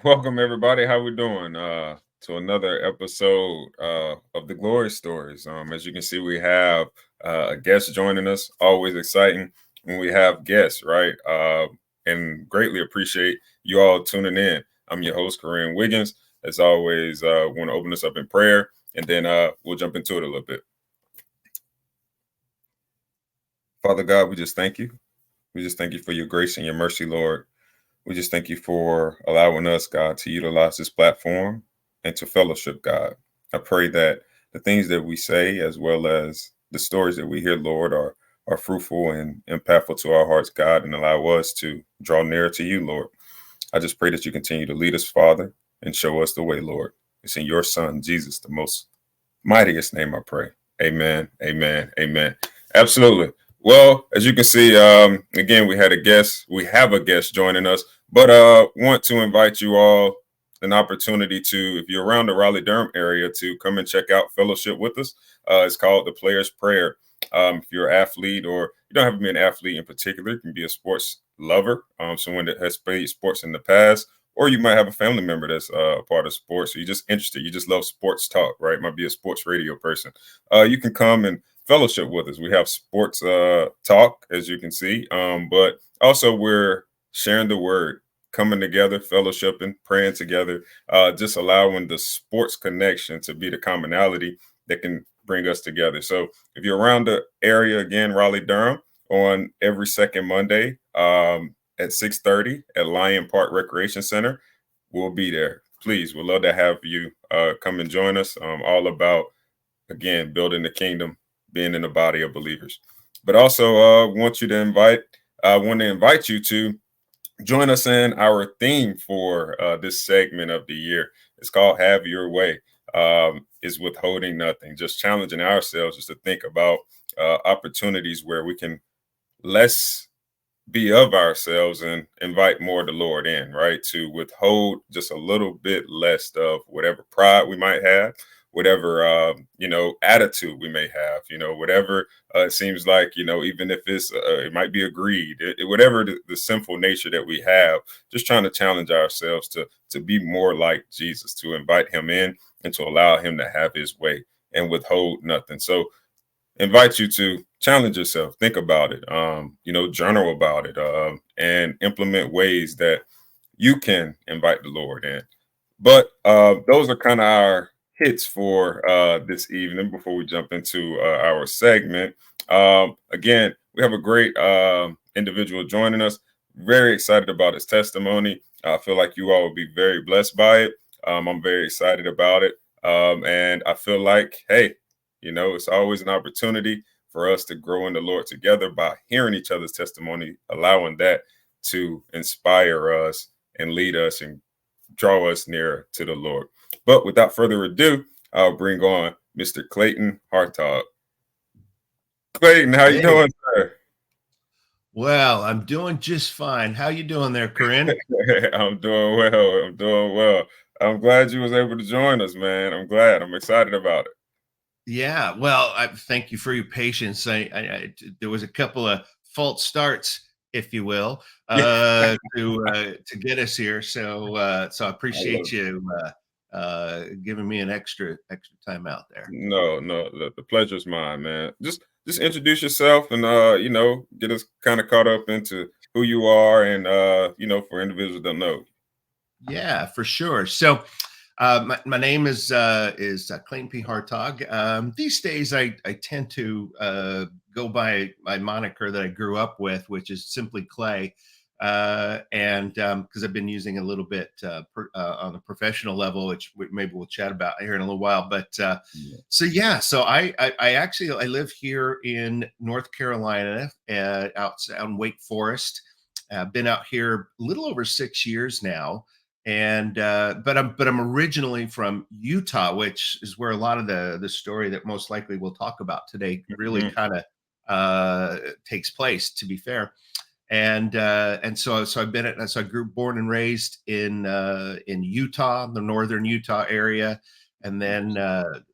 Welcome everybody. How we doing? To another episode of the Glory Stories. As you can see, we have a guest joining us. Always exciting when we have guests, right? And greatly appreciate you all tuning in. I'm your host, Korrin Wiggins. As always, want to open us up in prayer, and then we'll jump into it a little bit. Father God, we just thank you. We just thank you for your grace and your mercy, Lord. We just thank you for allowing us, God, to utilize this platform and to fellowship, God. I pray that the things that we say, as well as the stories that we hear, Lord, are fruitful and impactful to our hearts, God, and allow us to draw nearer to you, Lord. I just pray that you continue to lead us, Father, and show us the way, Lord. It's in your Son, Jesus, the most mightiest name I pray. Amen. Amen. Amen. Absolutely. Well, as you can see, again, we have a guest joining us, but want to invite you all an opportunity to, if you're around the Raleigh-Durham area, to come and check out fellowship with us. It's called the Player's Prayer. If you're an athlete, or you don't have to be an athlete in particular, you can be a sports lover, someone that has played sports in the past, or you might have a family member that's a part of sports. So you're just interested. You just love sports talk, right? Might be a sports radio person. You can come and fellowship with us. We have sports talk, as you can see, but also we're sharing the word, coming together, fellowshipping, praying together, just allowing the sports connection to be the commonality that can bring us together. So if you're around the area, again, Raleigh-Durham, on every second Monday, at 6:30 at Lion Park Recreation Center. We'll be there. Please, we'd love to have you come and join us. All about, again, building the kingdom, being in the body of believers. But also want to invite you to join us in our theme for this segment of the year. It's called Have Your Way. Is withholding nothing, just challenging ourselves just to think about opportunities where we can less be of ourselves and invite more of the Lord in, right? To withhold just a little bit less of whatever pride we might have, whatever attitude we may have, whatever it seems like, even if it might be a greed, whatever the sinful nature that we have, just trying to challenge ourselves to be more like Jesus, to invite him in and to allow him to have his way and withhold nothing. So invite you to challenge yourself, think about it, journal about it, and implement ways that you can invite the Lord in. But those are kind of our hits for this evening before we jump into our segment. Again, we have a great individual joining us. Very excited about his testimony. I feel like you all will be very blessed by it. I'm very excited about it. And I feel like, hey, it's always an opportunity for us to grow in the Lord together by hearing each other's testimony, allowing that to inspire us and lead us and draw us nearer to the Lord. But without further ado, I'll bring on Mr. Clayton Hartog. Clayton, how you Hey, doing, sir? well, I'm doing just fine. How you doing there, Corinne? I'm doing well. I'm doing well. I'm glad you was able to join us, man. I'm glad. I'm excited about it. Yeah, well, I thank you for your patience. There was a couple of false starts, if you will, Yeah, to get us here. So I I love appreciate it. you giving me an extra time out there. No, the pleasure's mine, man. Just introduce yourself and get us kind of caught up into who you are and for individuals that don't know. Yeah, for sure. So, my name is Clayton P. Hartog. These days, I tend to go by my moniker that I grew up with, which is simply Clay, and because I've been using a little bit on a professional level, which maybe we'll chat about here in a little while. But Yeah. so I actually I live here in North Carolina, out in Wake Forest. I've been out here a little over 6 years now, and but I'm originally from Utah, which is where a lot of the story that most likely we'll talk about today really Mhm. kind of takes place. To be fair, and so I've been at so I grew born and raised in Utah, the northern Utah area, and then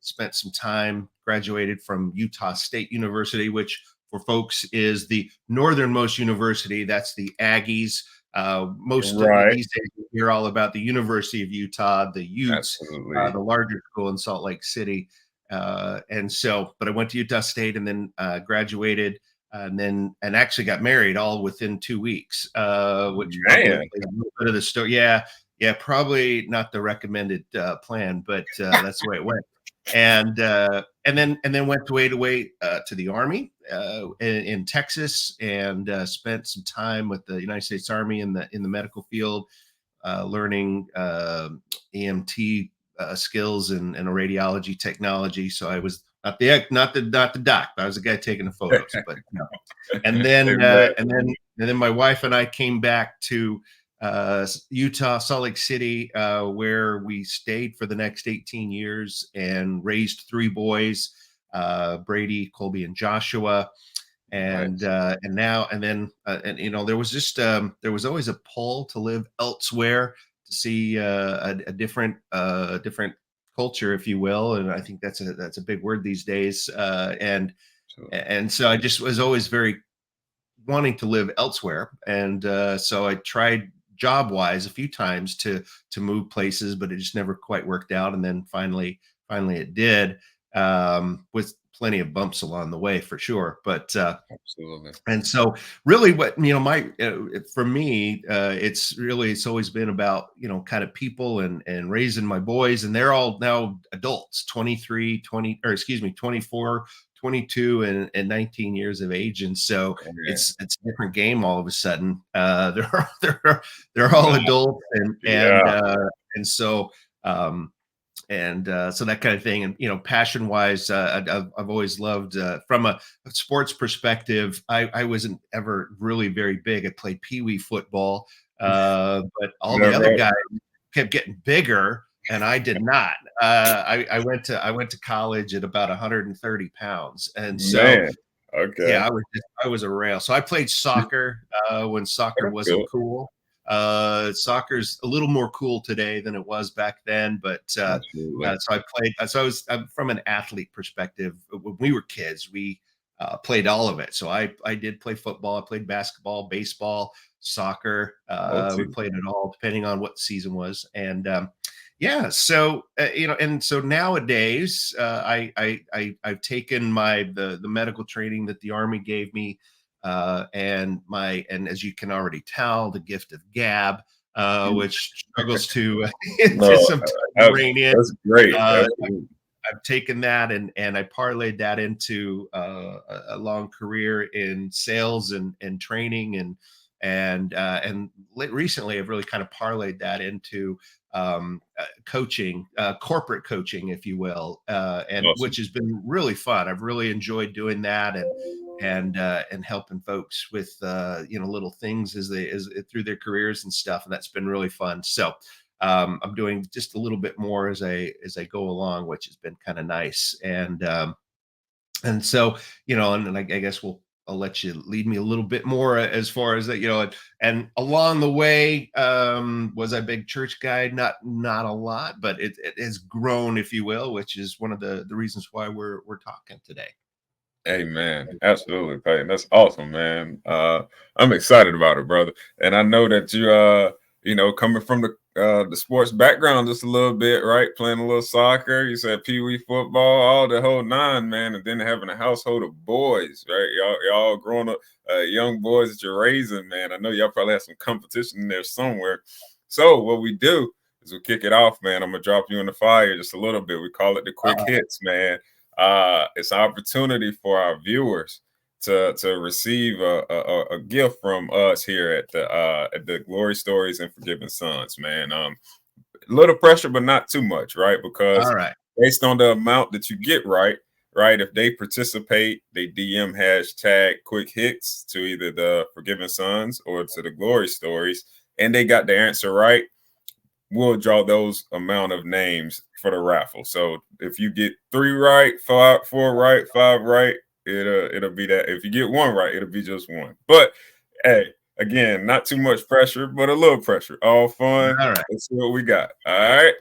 spent some time, graduated from Utah State University, which for folks is the northernmost university. That's the Aggies. Most of Right. these days, you hear all about the University of Utah, the Utes, Absolutely. the larger school in Salt Lake City. But I went to Utah State and then graduated and actually got married all within 2 weeks, which probably Man. played a little bit of the story. Yeah, probably not the recommended plan, but that's the way it went. And then went away to the Army in Texas and spent some time with the United States Army in the medical field, learning EMT skills and radiology technology. So I was not the doc. I was the guy taking the photos. But no. And then Amen. my wife and I came back to Utah, Salt Lake City, where we stayed for the next 18 years and raised 3 boys, Brady, Colby, and Joshua. And Nice. there was there was always a pull to live elsewhere, to see a different culture, if you will. And I think that's a big word these days. And so I just was always very wanting to live elsewhere. And so I tried job wise a few times to move places, but it just never quite worked out. And then finally it did, with plenty of bumps along the way for sure. But Absolutely. and so really what, my for me, it's always been about, kind of people and raising my boys, and they're all now adults, 23, 20, or excuse me, 24, 22, and 19 years of age. And so Amen. it's a different game all of a sudden. They're all adults, Yeah. and so so that kind of thing. And passion wise, I've always loved, from a sports perspective. I wasn't ever really very big. I played pee-wee football, but all the Yeah, other right. guys kept getting bigger and I did not. I went to college at about 130 pounds, and so Man. Okay. yeah, I was a rail. So I played soccer when soccer That's wasn't cool. cool. Soccer's a little more cool today than it was back then, but Absolutely. so I played. I'm from an athlete perspective. When we were kids, we played all of it. So I did play football. I played basketball, baseball, soccer. We Multi. played it all, depending on what the season was. And yeah, so and so nowadays, I've taken the medical training that the Army gave me, and as you can already tell, the gift of gab, which struggles to No, to sometimes rein in. that's great. Uh, Absolutely. I've taken that and I parlayed that into a long career in sales and training, and recently I've really kind of parlayed that into coaching, corporate coaching, if you will, and Awesome. which has been really fun. I've really enjoyed doing that, and helping folks with little things as through their careers and stuff, and that's been really fun. So I'm doing just a little bit more as I go along, which has been kind of nice. And so, and I guess I'll let you lead me a little bit more as far as that, and along the way, was I a big church guy? Not a lot, but it has grown, if you will, which is one of the reasons why we're talking today. Amen. Absolutely, Peyton. That's awesome, man. I'm excited about it, brother. And I know that coming from the sports background just a little bit, right? Playing a little soccer, you said pee-wee football, all the whole nine, man, and then having a household of boys, right? Y'all growing up, young boys that you're raising, man. I know y'all probably have some competition in there somewhere. So what we do is we kick it off, man. I'm gonna drop you in the fire just a little bit. We call it the quick hits, man. It's an opportunity for our viewers to receive a gift from us here at the Glory Stories and Forgiven Sons, man. A little pressure, but not too much, right? Because All right. based on the amount that you get right, if they participate, they DM hashtag quick hits to either the Forgiven Sons or to the Glory Stories, and they got the answer right, we'll draw those amount of names for the raffle. So if you get 3 right, 4 right, 5 right, it'll be that. If you get 1 right, it'll be just 1. But hey, again, not too much pressure, but a little pressure. All fun. All right. Let's see what we got. All right,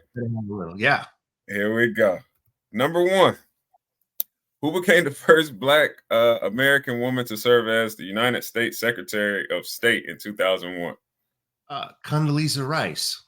Yeah. here we go. Number 1. Who became the first Black American woman to serve as the United States Secretary of State in 2001? Condoleezza Rice.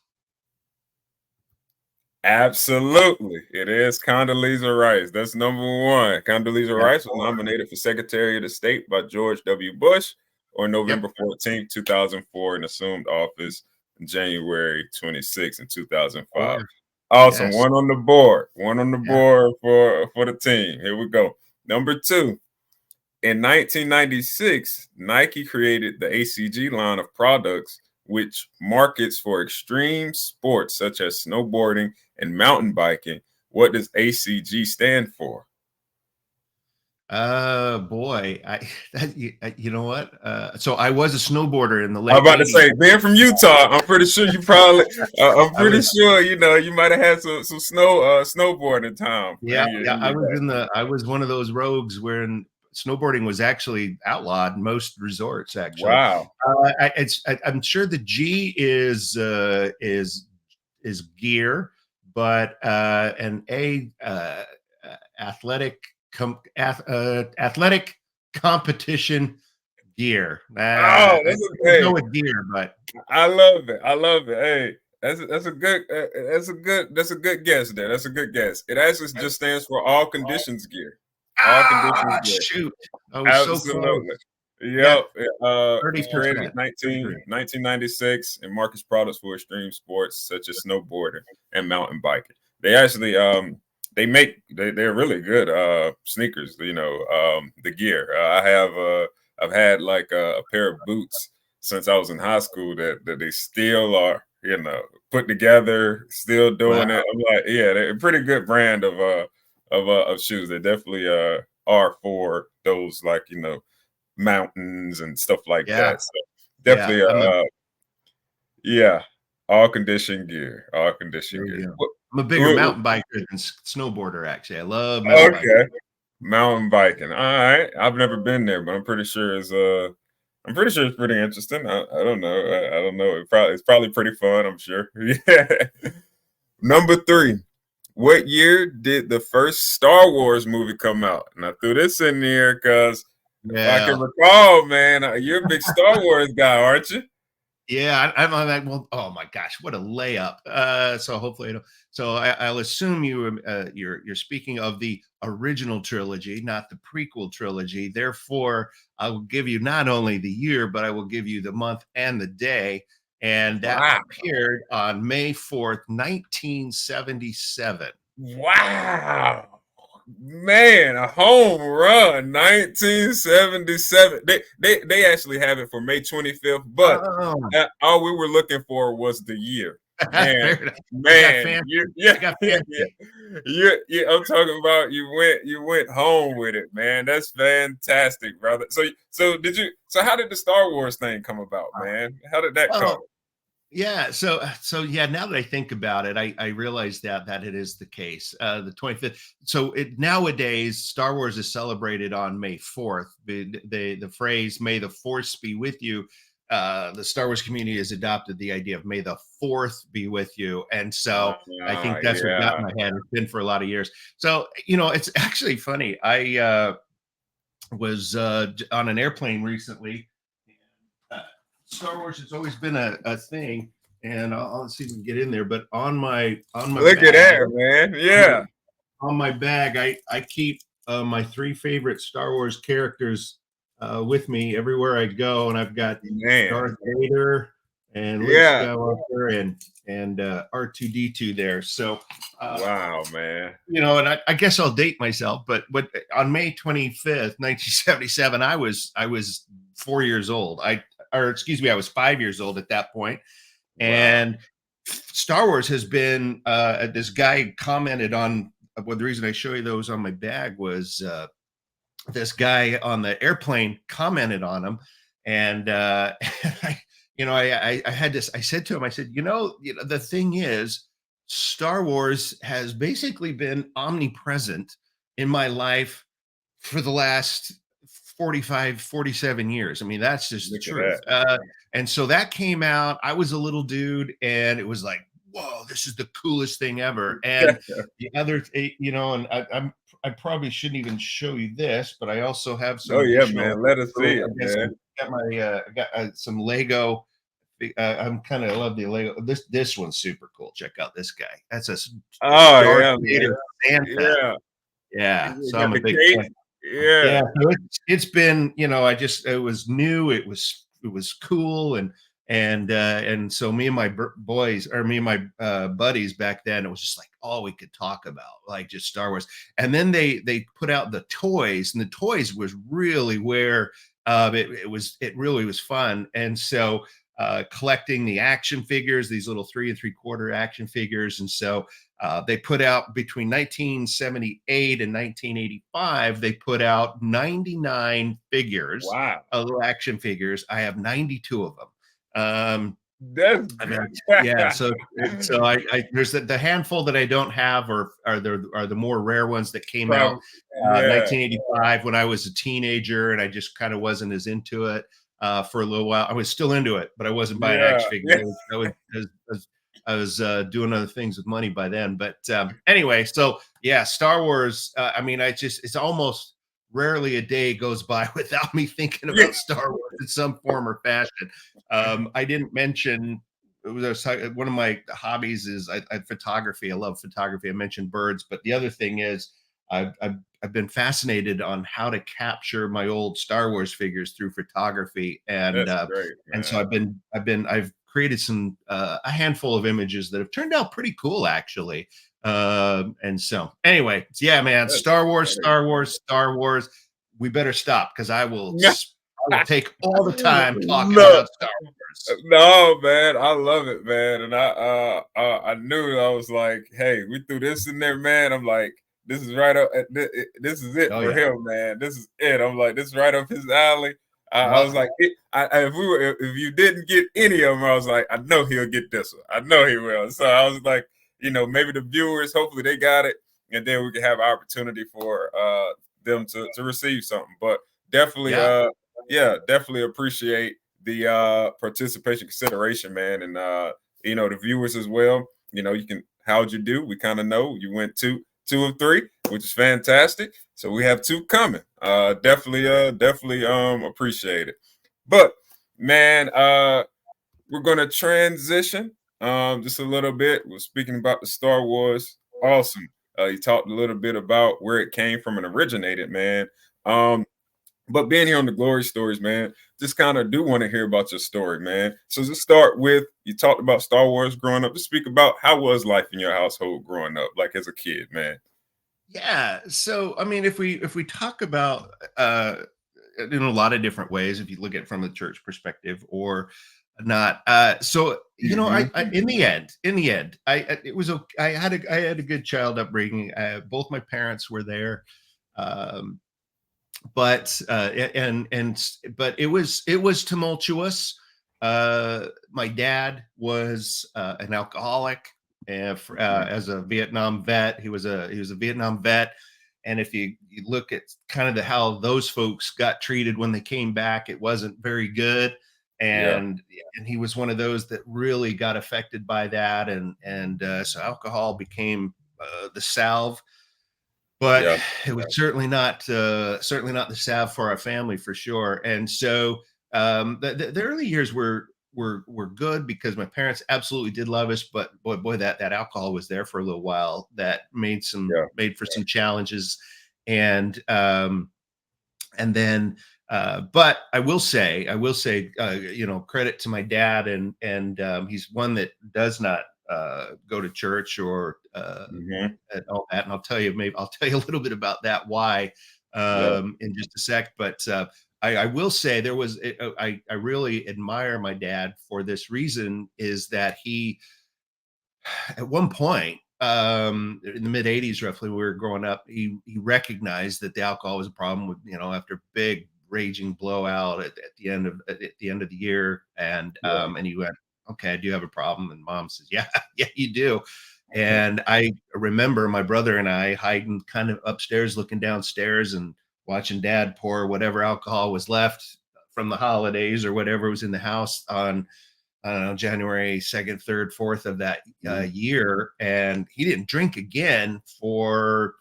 Absolutely. It is Condoleezza Rice. That's number one. Condoleezza Yep. Rice was nominated for Secretary of the State by George W. Bush on November Yep. 14th, 2004, and assumed office January 26th in Oh, 2005. yeah. Awesome. Yes. One on the board. One on the Yeah. board for the team. Here we go. Number two. In 1996, Nike created the ACG line of products, which markets for extreme sports such as snowboarding and mountain biking. What does ACG stand for? Boy, you know what? So I was a snowboarder in the I'm late about to 80s. say, being from Utah, I'm pretty sure you probably, I'm I pretty was, sure you might have had some snowboarding time. yeah, In I your was day. I was one of those rogues where snowboarding was actually outlawed in most resorts, actually. Wow. I'm sure the G is gear, but an A athletic athletic competition gear. Oh, I that's would go hey. with gear, but I love it. I love it. Hey, that's a good guess there. That's a good guess. It actually just stands for all conditions gear. All conditions gear. shoot, I was so close. Absolutely. Yeah, Yep. It's created 30%. 1996 and markets products for extreme sports such as snowboarding and mountain biking. They actually they're really good sneakers, the gear. I've had like a pair of boots since I was in high school that they still are, put together, still Wow. doing it. I'm like, yeah, they're a pretty good brand of shoes. They definitely are for those, like, mountains and stuff like Yeah, that. So yeah. definitely yeah, all condition gear. All condition There gear. you go. I'm a bigger Wh- mountain biker than snowboarder. Actually, I love mountain biking. okay. Mountain biking. All right. I've never been there, but I'm pretty sure it's pretty interesting. I don't know. I don't know. It's probably pretty fun, I'm sure. Yeah. Number three. What year did the first Star Wars movie come out? And I threw this in there because if I can Yeah. recall, man, you're a big Star Wars guy, aren't you? Yeah, I'm like, well, oh my gosh, what a layup. So hopefully, I don't. So I'll assume you're speaking of the original trilogy, not the prequel trilogy. Therefore, I will give you not only the year, but I will give you the month and the day. And that Wow. appeared on May 4th, 1977. Wow. Man, a home run, 1977. They actually have it for May 25th, but Oh, all we were looking for was the year. Man, fair enough. I got man, fancy. yeah, I got yeah, yeah. fancy. I'm talking about you went home with it, man. That's fantastic, brother. So how did the Star Wars thing come about, man? How did that come? Well, yeah, so yeah, now that I think about it, I realize that it is the case. The 25th. So nowadays, Star Wars is celebrated on May 4th. The phrase "May the Force be with you." The Star Wars community has adopted the idea of "May the Fourth be with you," and so I think that's what got Yeah. in my head. It's been for a lot of years. So it's actually funny. I was on an airplane recently. Star Wars has always been a thing, and I'll see if we can get in there. But on my Look at bag, that, man. Yeah. I keep my three favorite Star Wars characters with me everywhere I go, and I've got Man. Darth Vader and Luke Yeah. Skywalker and R2D2 there. So Wow, man. and I guess I'll date myself, but on May 25th, 1977, I was 4 years old. I was 5 years old at that point. Wow. And Star Wars has been this guy commented on well, the reason I show you those on my bag was this guy on the airplane commented on them. And I had this, I said to him, I said, the thing is, Star Wars has basically been omnipresent in my life for the last 45, 47 years. I mean, that's just the Look at truth. And so that came out. I was a little dude, and it was like, whoa, this is the coolest thing ever. And that. the other, and I probably shouldn't even show you this, but I also have some Oh yeah, additional. man. Let us see it, I guess man. I got some Lego I'm kind of love the Lego. This one's super cool. Check out this guy. That's a Oh Darth yeah, man. Vader Santa. Yeah. Yeah, You so got I'm a the big cape. fan. Yeah. Yeah, so it's been, it was new, it was cool, and so me and my boys, or me and my buddies back then, it was just like all we could talk about, like just Star Wars. And then they put out the toys, and the toys was really where it really was fun. And so collecting the action figures, these little 3 3/4 action figures. And so they put out between 1978 and 1985, they put out 99 figures, Wow. little action figures. I have 92 of them. That's I mean, great. yeah. So I there's the handful that I don't have, or are the more rare ones that came out Probably, yeah. 1985 when I was a teenager, and I just kind of wasn't as into it for a little while. I was still into it, but I wasn't buying Yeah. action figures. I was doing other things with money by then. But anyway, so yeah, Star Wars. I mean, it's almost rarely a day goes by without me thinking Yeah. about Star Wars in some form or fashion. I didn't mention one of my hobbies is photography. I love photography. I mentioned birds, but the other thing is I've been fascinated on how to capture my old Star Wars figures through photography, and That's great, so man. I've created some a handful of images that have turned out pretty cool, actually. And so anyway, yeah, man, That's Star Wars, great. Star Wars, Star Wars. We better stop, because I will take all the time talking No, about Star Wars. no, man, I love it, man, and I knew, I was like, hey, we threw this in there, man. I'm like, this is right up. This is it Oh for yeah. him, man. This is it. I'm like, this is right up his alley. I was Well, like, if you didn't get any of them, I was like, I know he'll get this one. I know he will. So I was like, maybe the viewers, hopefully they got it, and then we can have opportunity for them to receive something. But definitely, yeah. yeah, definitely appreciate the participation, consideration, man, and the viewers as well. You can, how'd you do? We kind of know you went two of three, which is fantastic. So we have two coming. Definitely appreciate it. But man, we're gonna transition just a little bit. We're speaking about the Star Wars. Awesome. You talked a little bit about where it came from and originated, man. But being here on the Glory Stories, man, just kind of do want to hear about your story, man. So just start with, you talked about Star Wars growing up. Just speak about, how was life in your household growing up, like as a kid, man? Yeah. So I mean, if we talk about in a lot of different ways, if you look at it from the church perspective or not, so Hmm. I in the end, it was okay. I had a good child upbringing. Both my parents were there. Um, but but it was tumultuous. My dad was an alcoholic, as a Vietnam vet. He was a Vietnam vet, and if you look at kind of how those folks got treated when they came back, it wasn't very good. Yeah, And he was one of those that really got affected by that, and so alcohol became the salve, but yeah, it was certainly not the salve for our family, for sure. And so the early years were good, because my parents absolutely did love us, but boy, that alcohol was there for a little while. That yeah. made for some challenges. And um and then but I will say credit to my dad, and he's one that does not go to church or Hmm. and all that. And I'll tell you a little bit about that, why, Yeah, in just a sec. But I will say I really admire my dad for this reason, is that he, at one point, in the mid 80s, roughly, when we were growing up, he recognized that the alcohol was a problem, with, after big raging blowout at the end of the year. yeah. And he went, okay, I do have a problem. And mom says, yeah, yeah, you do. And I remember my brother and I hiding kind of upstairs, looking downstairs, and watching dad pour whatever alcohol was left from the holidays or whatever was in the house on, I don't know, January 2nd, 3rd, 4th of that Mhm. year. And he didn't drink again for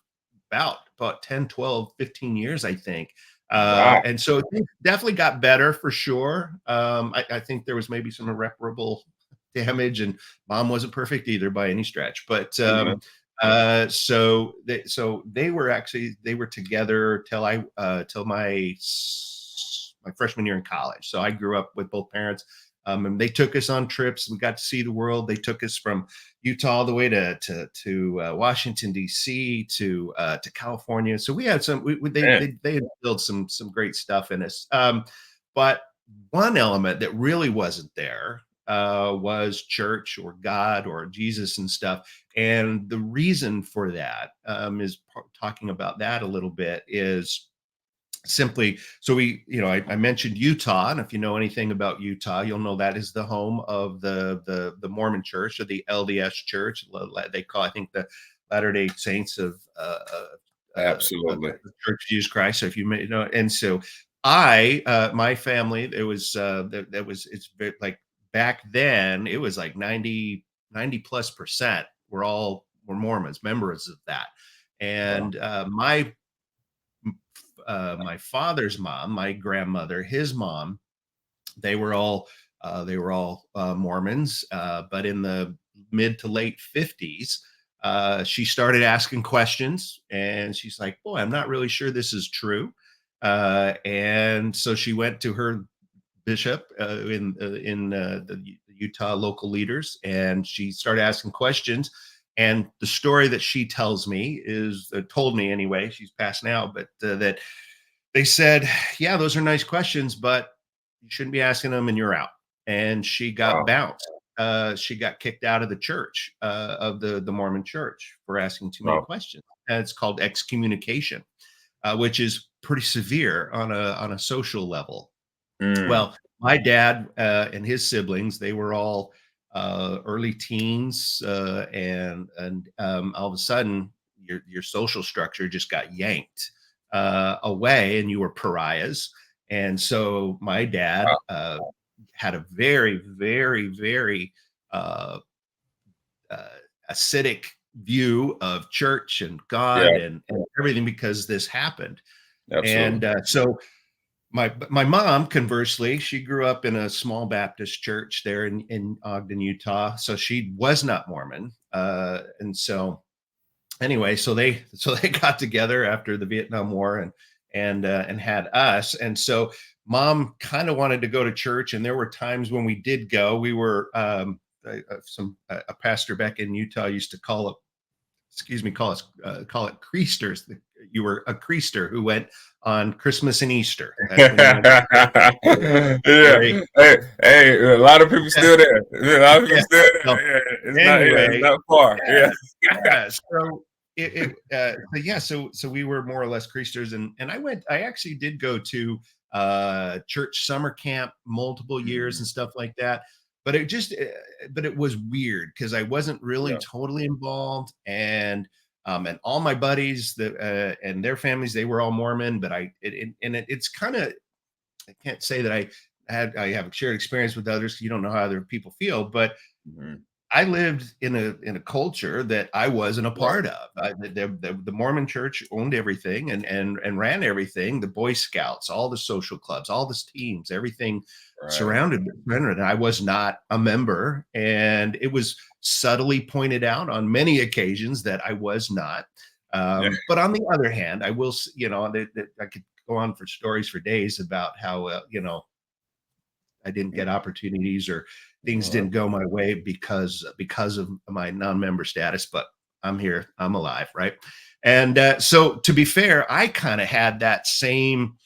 about 10, 12, 15 years, I think. Wow. And so it definitely got better for sure. I think there was maybe some irreparable damage, and mom wasn't perfect either by any stretch. But Amen. they were together till till my freshman year in college. So I grew up with both parents. And they took us on trips. We got to see the world. They took us from Utah all the way to Washington D.C. To California. So we had some. Man. They had built some great stuff in us. But one element that really wasn't there was church or God or Jesus and stuff. And the reason for that is talking about that a little bit is simply so I mentioned Utah, and if you know anything about Utah, you'll know that is the home of the Mormon Church, or the LDS Church. They call, I think, the Latter-day Saints of Absolutely. the Church of Jesus Christ. So if you may know, and so I my family, it was that was it's like back then it was like 90+ percent were Mormons, members of that. Wow. And my father's mom, my grandmother, his mom, they were all Mormons, but in the mid to late 50s, she started asking questions, and she's like, "Boy, I'm not really sure this is true." And so she went to her bishop in the Utah local leaders, and she started asking questions. And the story that she tells me is told me anyway. She's passed now, but that they said, "Yeah, those are nice questions, but you shouldn't be asking them, and you're out." And she got Wow. bounced. She got kicked out of the church, of the Mormon Church, for asking too many Wow. questions. And it's called excommunication, which is pretty severe on a social level. Mm. Well, my dad and his siblings, they were all early teens, and all of a sudden, your social structure just got yanked away, and you were pariahs. And so my dad Wow. had a very, very, very uh, uh, acidic view of church and God Yeah. and everything, because this happened. Absolutely. And so my mom, conversely, she grew up in a small Baptist church there in Ogden, Utah. So she was not Mormon. And so anyway, so they got together after the Vietnam War and had us. And so mom kind of wanted to go to church, and there were times when we did go. We were a pastor back in Utah used to call it, excuse me, call it creasters. You were a creaster who went on Christmas and Easter. That's when you went. Yeah. Very, Hey, a lot of people yeah, still there. A lot of people yeah. still So there. Yeah. It's anyway, not far. yeah, Yeah. yeah. So but yeah, so we were more or less creasters, and I actually did go to church summer camp multiple years Mhm. and stuff like that. But but it was weird because I wasn't really Yeah. totally involved, and all my buddies that and their families, they were all Mormon. But it's kind of, I can't say that I have a shared experience with others. You don't know how other people feel, but Mhm. I lived in a culture that I wasn't a Right. part of. The Mormon Church owned everything and ran everything. The Boy Scouts, all the social clubs, all the teams, everything Right. surrounded. I was not a member, and it was subtly pointed out on many occasions that I was not. Yeah. But on the other hand, I will, that I could go on for stories for days about how I didn't get opportunities, or things Well, didn't go my way because of my non-member status. But I'm here, I'm alive, right? And so, to be fair, I kind of had that same,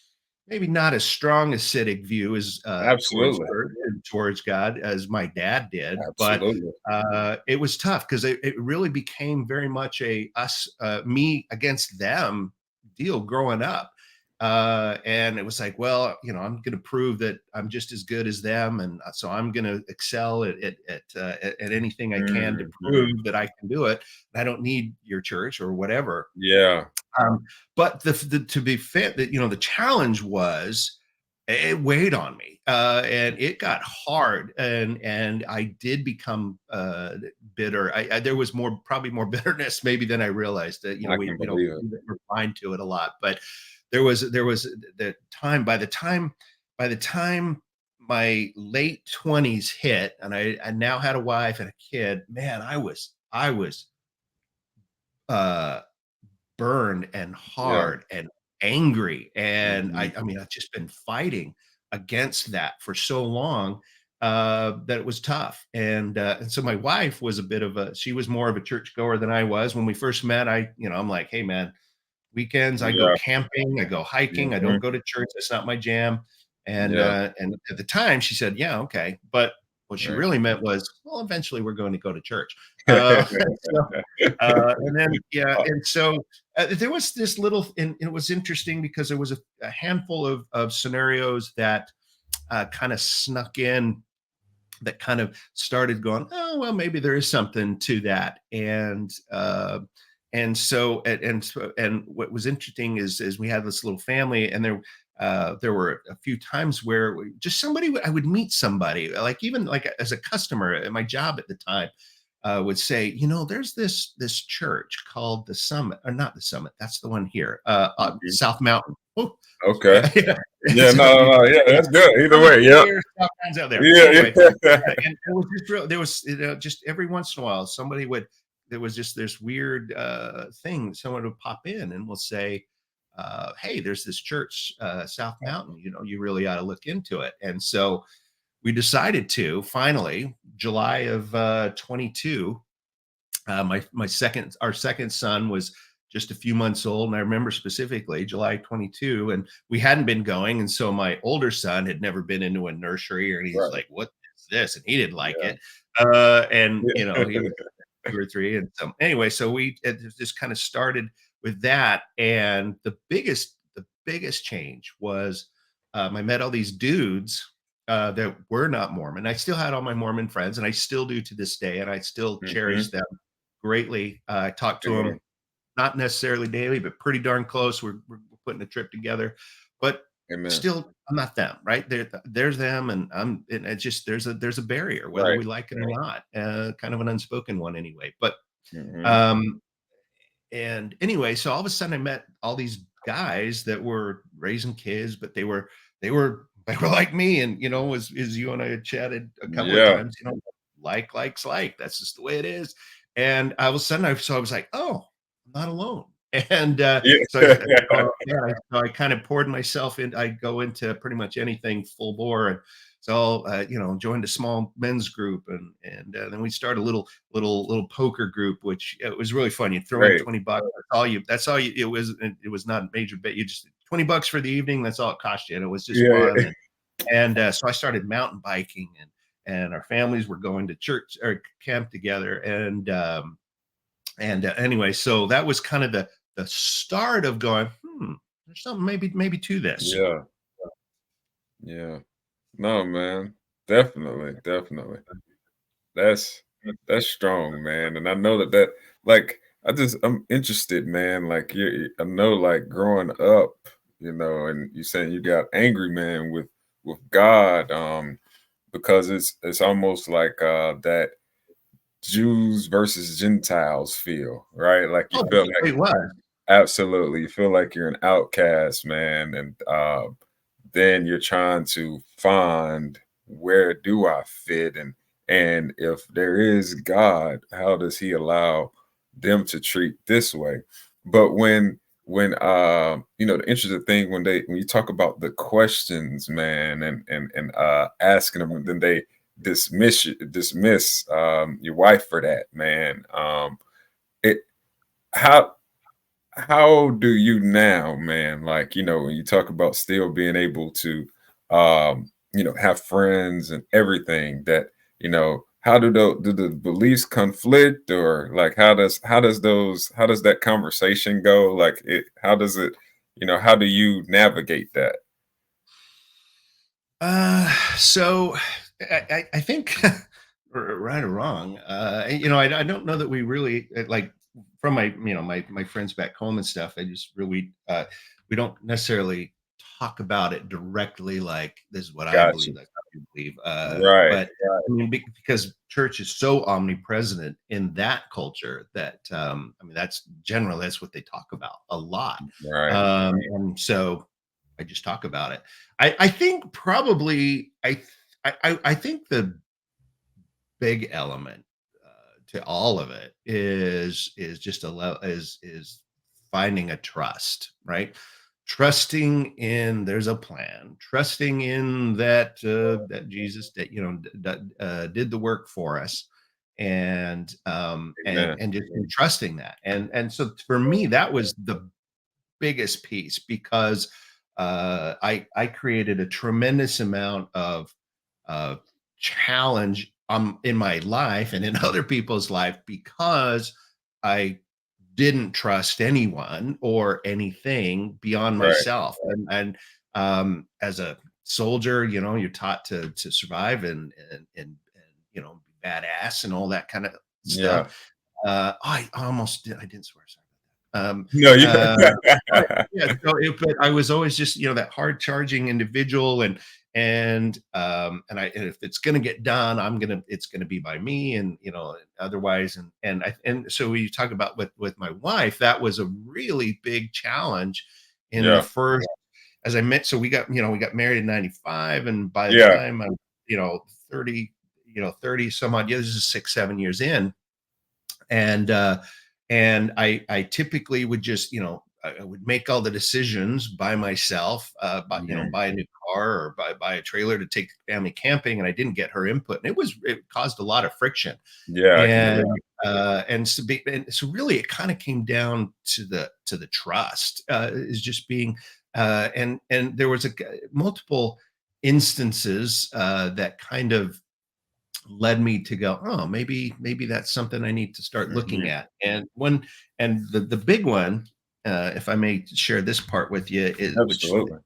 maybe not as strong acidic view as towards absolutely. her and towards God as my dad did. But Absolutely. it was tough because it really became very much a me against them deal growing up. And it was like, well, I'm going to prove that I'm just as good as them, and so I'm going to excel at anything I can to Mhm. prove that I can do it. I don't need your church or whatever. Yeah. um, but to be fair, that the challenge was, it weighed on me, and it got hard, and I did become bitter. There was probably more bitterness maybe than I realized. That I can we don't believe it. we're blind to it a lot, but there was the time by the time my late 20s hit, and I now had a wife and a kid, man, I was uh burned and Yeah. hard and angry. And Mhm. I mean, I've just been fighting against that for so long that it was tough. And so my wife was a bit of a she was more of a churchgoer than I was. When we first met, I'm like, hey man, weekends I go Yeah. camping, I go hiking, I don't Mhm. go to church. That's not my jam. Yeah. And at the time she said, yeah, okay. But what she Right. really meant was, well, eventually we're going to go to church. So, and then, yeah, Uh, and so there was this little, and it was interesting because there was a handful of scenarios that kind of snuck in that kind of started going, oh well, maybe there is something to that. And what was interesting is we had this little family, and there were a few times where just I would meet somebody, like even like as a customer at my job at the time, would say, there's this church called the Summit, or not the Summit. That's the one here, mhm. South Mountain. Oh, Okay. yeah. Yeah, So no, no, no, yeah, that's good. Either Summit way, yep. here, South Mountain's out there. Yeah, Anyway, yeah. and it was just real. There was just every once in a while somebody would. There was just this weird thing. Someone would pop in and will say, "Hey, there's this church, South Mountain. You really ought to look into it." And so we decided to finally, July of 22. Our second son was just a few months old, and I remember specifically July 22, and we hadn't been going, and so my older son had never been into a nursery, and he's Right. like, "What is this?" And he didn't like Yeah. it, and Yeah. he was 2 or 3, and so anyway, so it just kind of started with that, and the biggest change was I met all these dudes that were not Mormon. I still had all my Mormon friends, and I still do to this day, and I still cherish Mhm. them greatly. I talk to Yeah. him not necessarily daily, but pretty darn close. We're putting a trip together, but Amen. still, I'm not them, right? There's them, and it's just there's a barrier, whether Right. we like it or not, kind of an unspoken one anyway. But Mhm. um, and anyway, so all of a sudden I met all these guys that were raising kids, but they were like me, and as you and I had chatted a couple of Yeah. times, likes like. That's just the way it is. And all of a sudden I was like, oh, I'm not alone. And Yeah. so I kind of poured myself in. I go into pretty much anything full bore, and so joined a small men's group, and then we started a little poker group, which it was really fun. You throw in Great. 20 bucks. That's all you. It was not a major bet. You just 20 bucks for the evening. That's all it cost you, and it was just Yeah, fun. yeah. And so I started mountain biking, and our families were going to church or camp together. And anyway, so that was kind of the start of going, there's something maybe to this. Yeah. Yeah. No, man. Definitely, definitely. That's that's strong, man. And I know that like I'm interested, man. Like I know like growing up, and you saying you got angry, man, with God, because it's almost like that Jews versus Gentiles feel, right? Like you Oh, feel that's the way like it was. absolutely, you feel like you're an outcast, man, and then you're trying to find where do I fit, and if there is God, how does He allow them to treat this way? But the interesting thing when you talk about the questions, man, and asking them, and then they dismiss your wife for that, man. It how how do you now, man, like, when you talk about still being able to, have friends and everything that, how do the beliefs conflict, or like how does that conversation go? Like how does it, how do you navigate that? So I think right or wrong, I don't know that we really like from my friends back home and stuff. I just really we don't necessarily talk about it directly. Like this is what I Gotcha. believe. Like believe. Right. But I mean, because church is so omnipresent in that culture that I mean, that's what they talk about a lot. Right. And so I just talk about it. I think probably I think the big element to all of it is just is finding a trust, right? Trusting in there's a plan, trusting in that Jesus that did the work for us, Amen. and just trusting that, and so for me that was the biggest piece because I created a tremendous amount of challenge in my life and in other people's life because I didn't trust anyone or anything beyond Right. myself. As a soldier, you're taught to survive and be badass and all that kind of Yeah. stuff. I almost did. I didn't swear. Sorry about that. No, you Uh, but yeah, but I was always just that hard charging individual, and if it's going to get done, it's going to be by me, and otherwise, and so when you talk about with my wife, that was a really big challenge in the yeah. first, as I met. So we got married in '95, and by the Yeah. time I'm 30, 30 some odd years, this is 6-7 years in, and I typically would just I would make all the decisions by myself, Mhm. buy a new car or buy a trailer to take the family camping, and I didn't get her input, and it caused a lot of friction, Yeah, I can and believe. so really it kind of came down to the trust, is just being and there was multiple instances that kind of led me to go, oh, maybe that's something I need to start looking Mhm. at. And the big one, if I may share this part with you, is which Absolutely.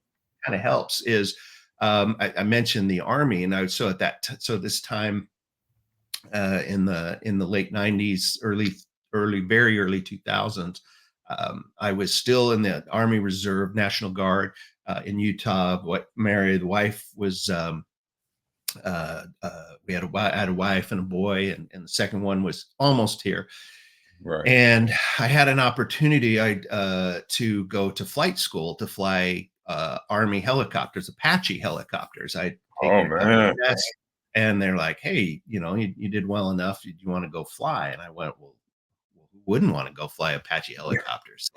kind of helps is I mentioned the army, and so at so this time in the late '90s, very early 2000s. I was still in the Army Reserve National Guard in Utah. What married wife was I had a wife and a boy, and the second one was almost here. Right. And I had an opportunity to go to flight school to fly Army helicopters, Apache helicopters. I'd Oh, taken a couple of man. tests, and they're like, "Hey, you did well enough. Do you want to go fly?" And I went, "Well, who wouldn't want to go fly Apache helicopters?"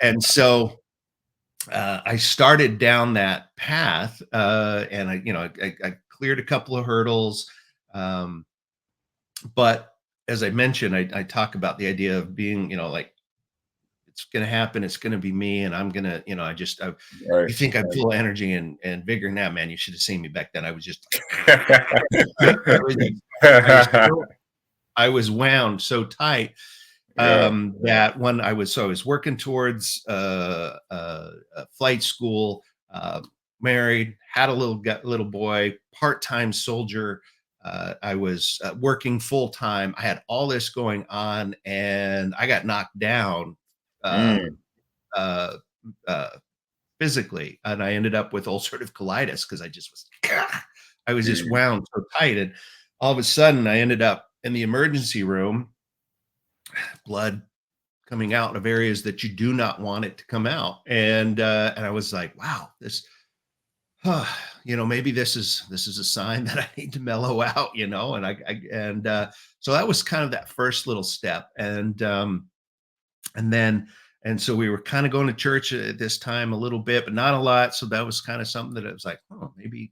And so I started down that path, and I cleared a couple of hurdles, um, but as I mentioned, I talk about the idea of being, like it's going to happen, it's going to be me, and I'm gonna, Right. you think I'm full of energy and vigor now, man? You should have seen me back then. I was just, I was, I was, so, I was wound so tight Yeah. that when I was working towards flight school, married, had a little boy, part-time soldier. I was working full time. I had all this going on, and I got knocked down uh, Mm. uh, uh, physically, and I ended up with ulcerative colitis because I was just Mm. wound so tight, and all of a sudden I ended up in the emergency room, blood coming out of areas that you do not want it to come out. And I was like, wow, huh, maybe this is a sign that I need to mellow out, so that was kind of that first little step. And so we were kind of going to church at this time a little bit, but not a lot. So that was kind of something that I was like, oh, maybe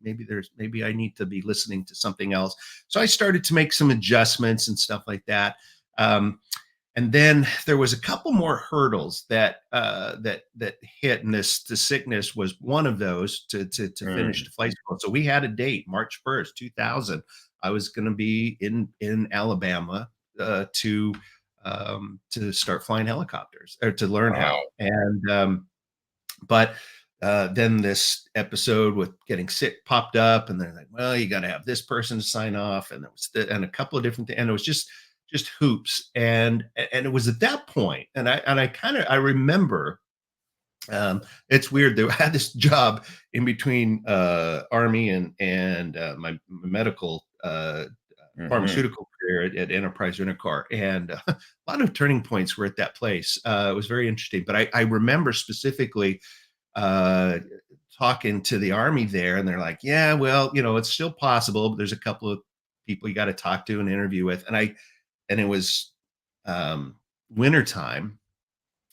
I need to be listening to something else. So I started to make some adjustments and stuff like that. Um, and then there was a couple more hurdles that hit, and the sickness was one of those to finish Mm. the flight school. So we had a date, March 1st, 2000. I was going to be in Alabama to start flying helicopters, or to learn Wow. how. But then this episode with getting sick popped up, and they're like, well, you got to have this person to sign off, and and a couple of different things, and it was just hoops. And it was at that point, and I remember It's weird though. I had this job in between Army and my medical Mhm. pharmaceutical career at Enterprise Rent a Car, and a lot of turning points were at that place. It was very interesting, but I remember specifically uh, talking to the Army there, and they're like, "Yeah, well, it's still possible, but there's a couple of people you got to talk to and interview with." And it was um, wintertime,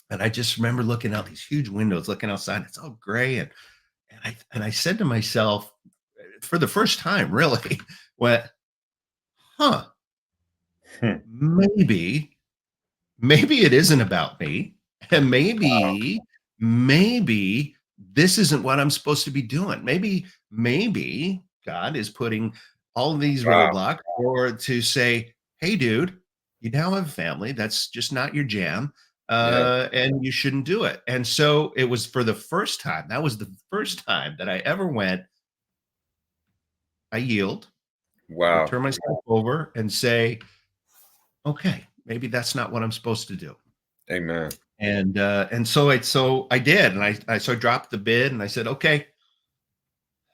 and I just remember looking out these huge windows, looking outside. It's all gray, and I said to myself, for the first time, really, went, "Huh, Hmm. maybe, maybe it isn't about me, and maybe this isn't what I'm supposed to be doing. Maybe God is putting all these Wow. roadblocks, or to say, hey, dude, you now have a family. That's just not your jam." Yeah. And you shouldn't do it. And so it was for the first time. That was the first time that I ever went, I yield. I Wow. turn myself over and say, okay, maybe that's not what I'm supposed to do. Amen. And so I did, and I dropped the bid, and I said, okay,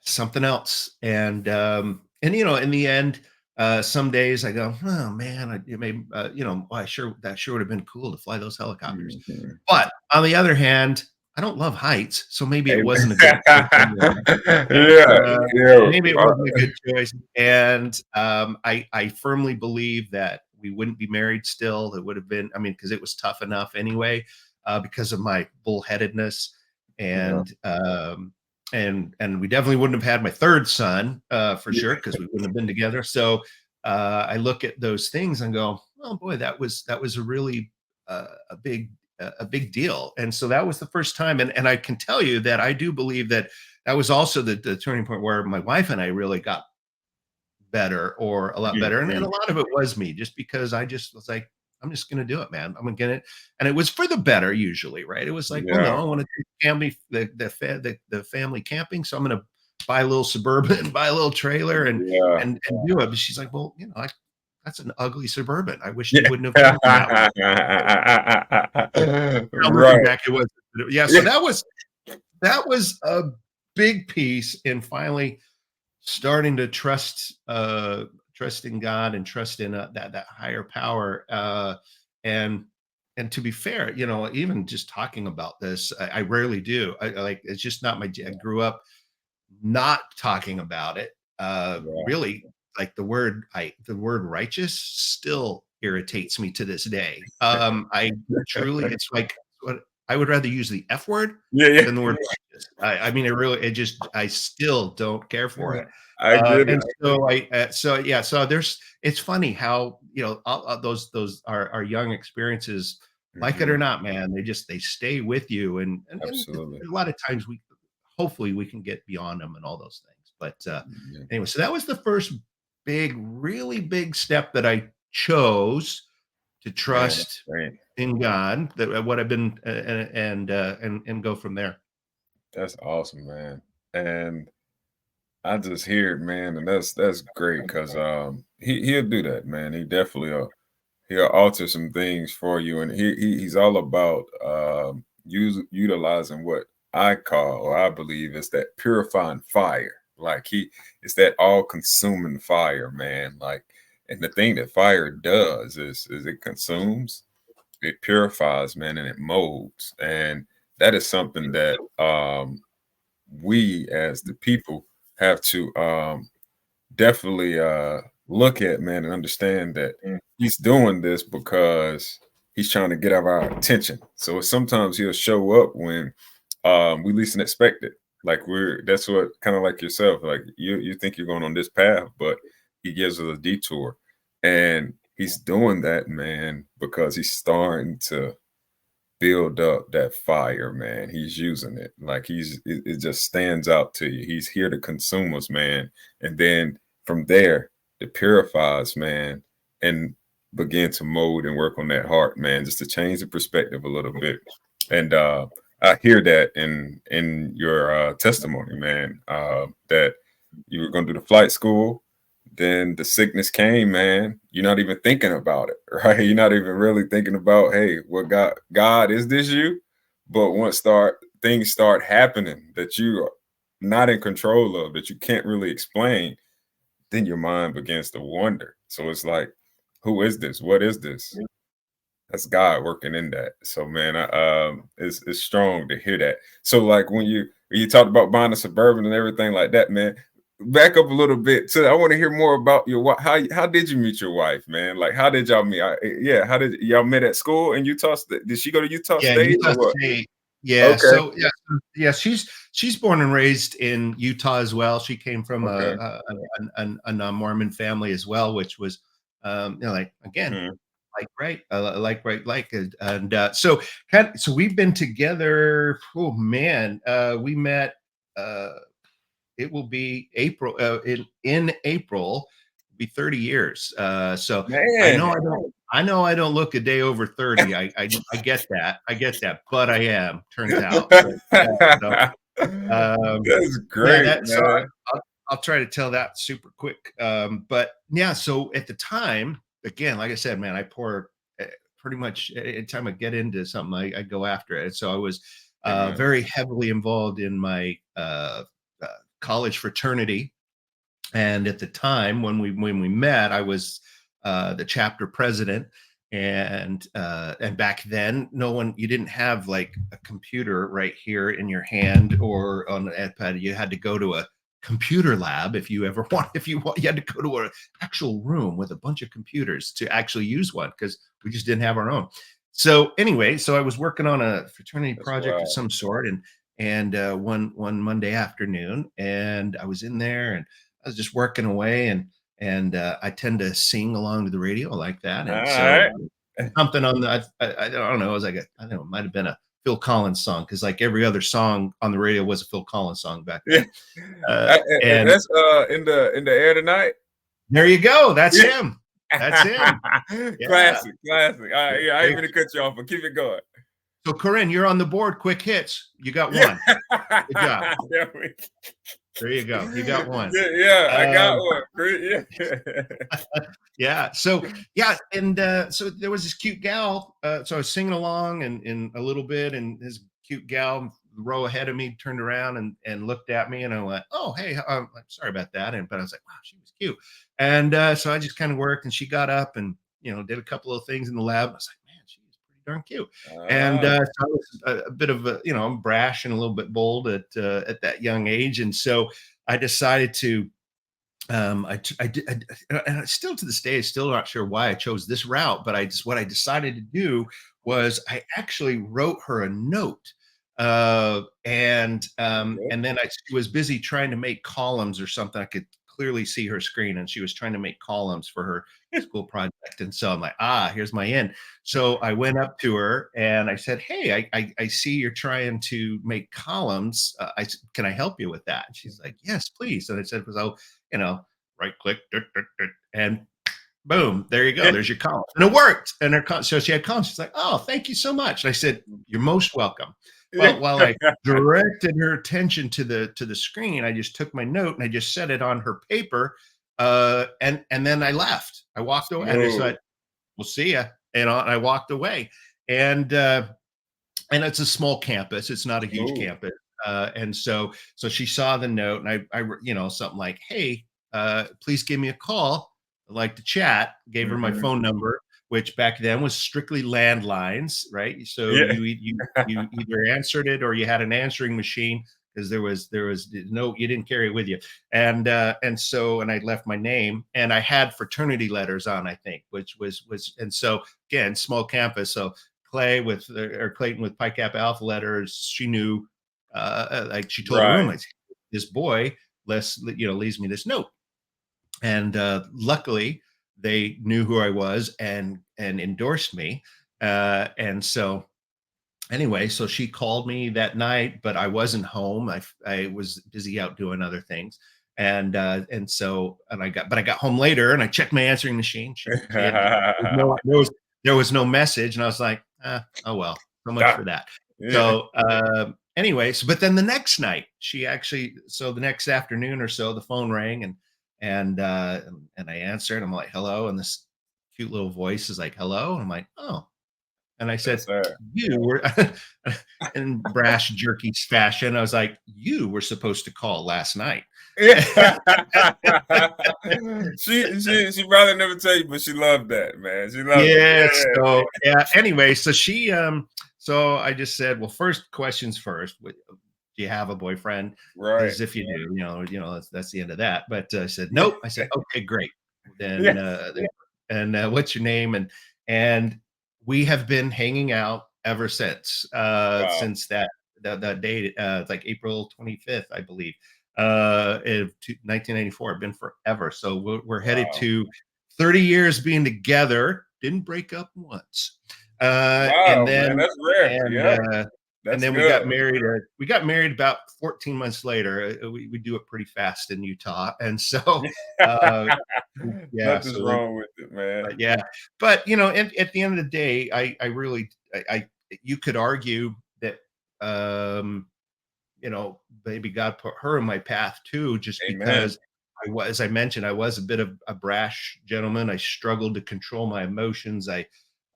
something else. And in the end, some days I go, oh man, that sure would have been cool to fly those helicopters. Mhm. But on the other hand, I don't love heights, so maybe it Amen. wasn't a good choice anyway. Yeah, Uh, yeah. Maybe it wasn't a good choice. And I firmly believe that we wouldn't be married still. It would have been, I mean, because it was tough enough anyway, because of my bullheadedness. Yeah. And we definitely wouldn't have had my third son, for sure, because we wouldn't have been together. So I look at those things and go, oh boy, that was a really a big deal. And so that was the first time. And I can tell you that I do believe that that was also the turning point where my wife and I really got better, or a lot better. And Mhm. a lot of it was me, just because I just was like, I'm just going to do it, man. I'm going to get it. And it was for the better usually, right? It was like, well, Yeah, no, I want to take family, the family camping. So I'm going to buy a little Suburban, buy a little trailer, yeah. and do it. But she's like, well, that's an ugly Suburban. I wish you Yeah. wouldn't have chosen that one. Now looking Right. back, it was, yeah. So Yeah. that was a big piece in finally starting to trust in God, and trust in that higher power. And to be fair, even just talking about this, I rarely do. Like, it's just not my. I grew up not talking about it. Yeah. Really, like the word righteous still irritates me to this day. I truly, it's like, what I would rather use the F word Yeah, yeah. than the word righteous. I mean, I still don't care for Yeah. it. I get it. And so yeah, it's funny how, all those are young experiences, like it or Mhm. not, man, they stay with you. And Absolutely. a lot of times hopefully we can get beyond them and all those things. But Yeah. anyway, so that was the first really big step that I chose, to Man, that's trust great. in God, that what I've been, and go from there. That's awesome, man. And I just hear it, man, and that's great because he'll do that, man. He definitely he'll alter some things for you, and he's all about utilizing what I call, or I believe, is that purifying fire. Like it's that all consuming fire, man. Like, and the thing that fire does is it consumes, it purifies, man, and it molds, and that is something that we as the people have to definitely look at, man, and understand that he's doing this because he's trying to get our attention. So sometimes he'll show up when we least expect it. Like, that's what, kind of like yourself, like you think you're going on this path, but he gives us a detour, and he's doing that, man, because he's starting to build up that fire, man. He's using it. Like, it just stands out to you. He's here to consume us, man. And then from there, it purifies, man, and begin to mold and work on that heart, man, just to change the perspective a little bit. And I hear that in your testimony, man, that you were going to do the flight school, then the sickness came, man. You're not even thinking about it, right? You're not even really thinking about, hey, what God, is this you? But once start things start happening that you are not in control of, that you can't really explain, then your mind begins to wonder. So it's like, who is this? What is this? That's God working in that. So man, it's strong to hear that. So like when you talked about buying a Suburban and everything like that, man, back up a little bit. So I want to hear more about your wife. How did you meet your wife, man? Like how did y'all meet? Yeah, how did y'all met at school in Utah? Did she go to Utah Yeah, State Utah or what? State. Yeah, Okay, so yeah, she's born and raised in Utah as well. She came from okay. a Mormon family as well, which was, like again, Mhm. so so we've been together. Oh man, we met. Uh, it will be April in April, be 30 years. So Man. I know I don't look a day over 30. I get that. I get that, but I am, turns out. But yeah, so That's yeah, great, that so man. I'll try to tell that super quick. But yeah, so at the time, again, like I said, man, I pour pretty much anytime I get into something, I go after it. So I was Amen. very heavily involved in my uh, college fraternity, and at the time when we met, I was the chapter president. And back then, no one you didn't have like a computer right here in your hand or on an iPad. You had to go to a computer lab if you ever want. If you want, you had to go to an actual room with a bunch of computers to actually use one because we just didn't have our own. So anyway, so I was working on a fraternity That's project of wild. some sort, and one Monday afternoon, and I was in there and I was just working away, and I tend to sing along to the radio like that, and so Alright. something on the I don't know, it was like I don't know, it might have been a Phil Collins song because like every other song on the radio was a Phil Collins song back Yeah. then. And That's, in the air tonight? there you go, that's Yeah. him, that's him. Yeah. Classic, classic. Yeah, I ain't Great. mean to cut you off, but keep it going. So Corinne, you're on the board. Quick hits. You got Yeah. one. Good job. Yeah, we There you go. You got one. yeah, I got Um, one. Great, yeah. yeah. So yeah, and so there was this cute gal. So I was singing along and a little bit, and this cute gal, the row ahead of me, turned around and looked at me, and I went, "Oh, hey, I'm sorry about that." And but I was like, "Wow, she was cute." And so I just kind of worked, and she got up and did a couple of things in the lab. I was like, "Man, she was pretty darn cute." And Ah, so I was a bit of a I'm brash and a little bit bold at that young age, and so I decided to I did, and still to this day, still not sure why I chose this route, but what I decided to do was I actually wrote her a note, okay. and then she was busy trying to make columns or something. I could clearly see her screen, and she was trying to make columns for her school project. And so I'm like, here's my in. So I went up to her and I said, "Hey, I see you're trying to make columns. Can I help you with that?" And she's like, "Yes, please." And I said, "Was you know, right click, and boom, there you go. There's your column." And it worked. And so she had columns. She's like, "Oh, thank you so much." And I said, "You're most welcome." Yeah. Well, while I directed her attention to the screen, I just took my note and I just set it on her paper. And then I left. I walked away and I Smooth, said, "We'll see ya." And I walked away. And and it's a small campus. It's not a huge smooth. campus. And so she saw the note, and something like, "Hey, please give me a call. I'd like to chat." Gave her my Mhm. phone number, which back then was strictly landlines, right? So Yeah. you either answered it or you had an answering machine because there was no you didn't carry it with you. And I left my name and I had fraternity letters on, I think, which was and so again, small campus. So Clay with or Clayton with Pi Kappa Alpha letters. She knew, like she told the Right. roommates, "This boy, leaves me this note." And luckily, they knew who I was and endorsed me. And so anyway, so she called me that night, but I wasn't home. I was busy out doing other things. And I got home later and I checked my answering machine. She had no there was no message, and I was like, oh well, so much Ah, for that. yeah. So anyways, but then the next night, so the next afternoon or so, the phone rang and I answered. I'm like, hello, and this cute little voice is like, hello, and I'm like, oh, And I Yes, said, sir. you were in brash jerky fashion. I was like, you were supposed to call last night. Yeah. She probably never tell you, but she loved that, man. She loved it. Yeah. Yeah. So yeah. Anyway, so so I just said, well, first questions first. Do you have a boyfriend? Right. As if you do, that's the end of that. But I said, nope. I said, okay, great. Then, Yeah. and what's your name? And we have been hanging out ever Wow. since that date, like April 25th, I believe, of 1994. Been forever. So we're headed Wow. to 30 years being together. Didn't break up once. And Wow, man. then That's rare. and Yeah. and That's then good. we got married about 14 months later. We do it pretty fast in Utah. And so, uh, yeah, Nothing's so we, wrong with it, man. but yeah, but at the end of the day, I really, you could argue that, um, maybe God put her in my path too, just Amen. because as I mentioned, I was a bit of a brash gentleman. I struggled to control my emotions.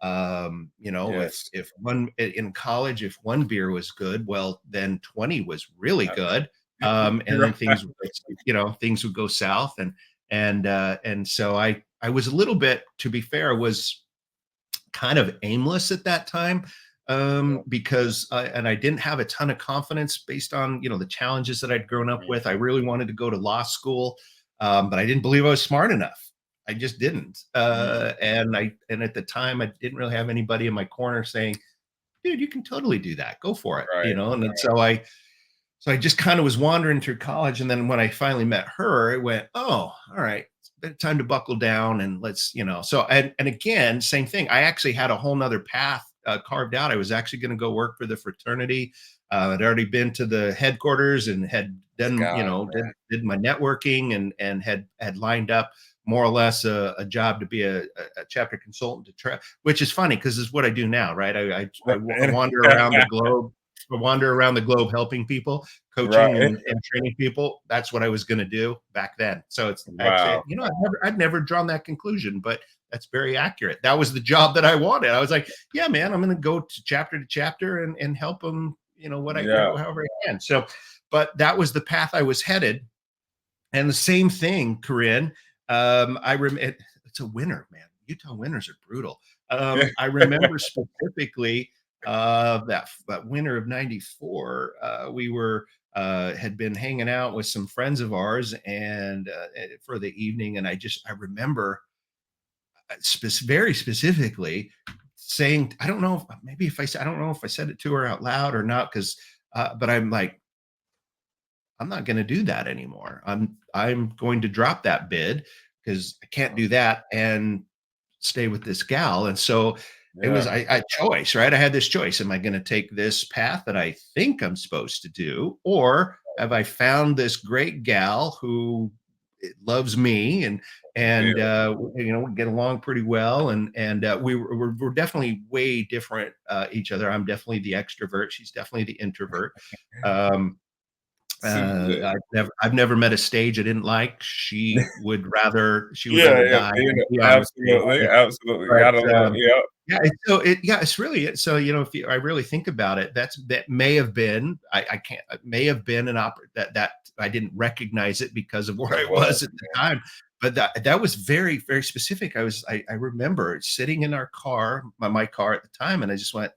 Yes. If one in college, if one beer was good, well, then 20 was really Uh, good. And then Right. things would go south. And so I was a little bit, to be fair, was kind of aimless at that time, because I didn't have a ton of confidence based on the challenges that I'd grown up with. I really wanted to go to law school, but I didn't believe I was smart enough. I just didn't, Mm, and at the time I didn't really have anybody in my corner saying, "Dude, you can totally do that. Go for it," right. And then so I just kind of was wandering through college, and then when I finally met her, it went, "Oh, all right, it's time to buckle down and let's." So and again, same thing. I actually had a whole nother path carved out. I was actually going to go work for the fraternity. I'd already been to the headquarters and had It's done, God, did my networking and had lined up more or less a job to be a chapter consultant which is funny because it's what I do now, right? I man. wander around the globe. I wander around the globe helping people, coaching Right. and training people. That's what I was going to do back then. So it's actually, Wow. I'd never drawn that conclusion, but that's very accurate. That was the job that I wanted. I was like, yeah, man, I'm going to go to chapter and help them, Yeah. however I can. So, but that was the path I was headed. And the same thing, Corinne. It's a winter, man. Utah winters are brutal. I remember specifically that winter of '94. We were had been hanging out with some friends of ours, and for the evening, and I remember very specifically saying, I don't know if maybe if I said, I don't know if I said it to her out loud or not, because but I'm like, I'm not going to do that anymore. I'm going to drop that bid because I can't do that and stay with this gal. And so it was Yeah. I choice, right? I had this choice. Am I going to take this path that I think I'm supposed to do, or have I found this great gal who loves me and Yeah. we get along pretty well, and we're definitely way different each other. I'm definitely the extrovert. She's definitely the introvert. Um, Yeah. I've never met a stage I didn't like. She would Yeah, rather yeah, die you than know, be on the stage. absolutely, absolutely. But, Gotta love, yeah, yeah, it's really so, if I really think about it, that may have been, I can't, it may have been that I didn't recognize it because of where it I was. was at the time. But that was very, very specific. I remember sitting in our car, my car at the time, and I just went,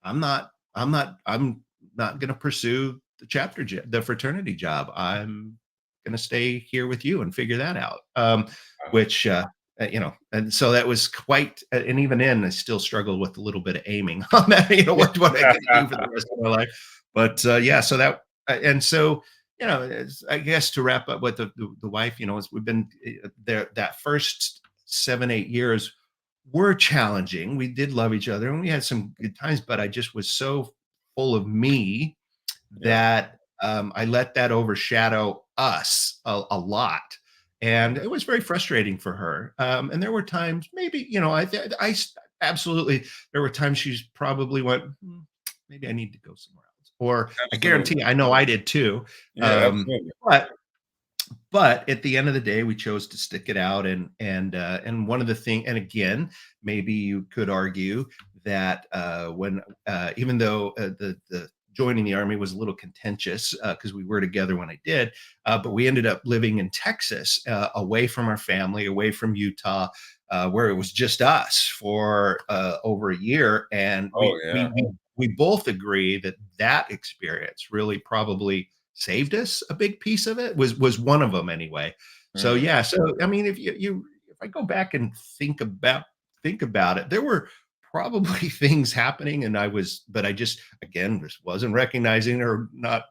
I'm not going to pursue the fraternity job. I'm going to stay here with you and figure that out. Wow. Which, and so that was quite, and even then, I still struggle with a little bit of aiming on that. What I can do for the rest of my life. But yeah, so and so, I guess to wrap up with the wife, as we've been there, that first 7, 8 years were challenging. We did love each other and we had some good times, but I just was so full of me Yeah, that I let that overshadow us a lot. And it was very frustrating for her. And there were times, maybe, absolutely, there were times she's probably went, maybe I need to go somewhere else. Or I absolutely. guarantee, I know I did too. Yeah, Um, absolutely. but but at the end of the day, we chose to stick it out. And one of the thing, and again, maybe you could argue that when even though the joining the army was a little contentious because we were together when I did, but we ended up living in Texas, away from our family, away from Utah, where it was just us for over a year, and Oh yeah. we both agree that that experience really probably saved us. A big piece of it was one of them anyway. So Mm, yeah, so I mean, if I go back and think about it, there were probably things happening, and but I just again just wasn't recognizing or not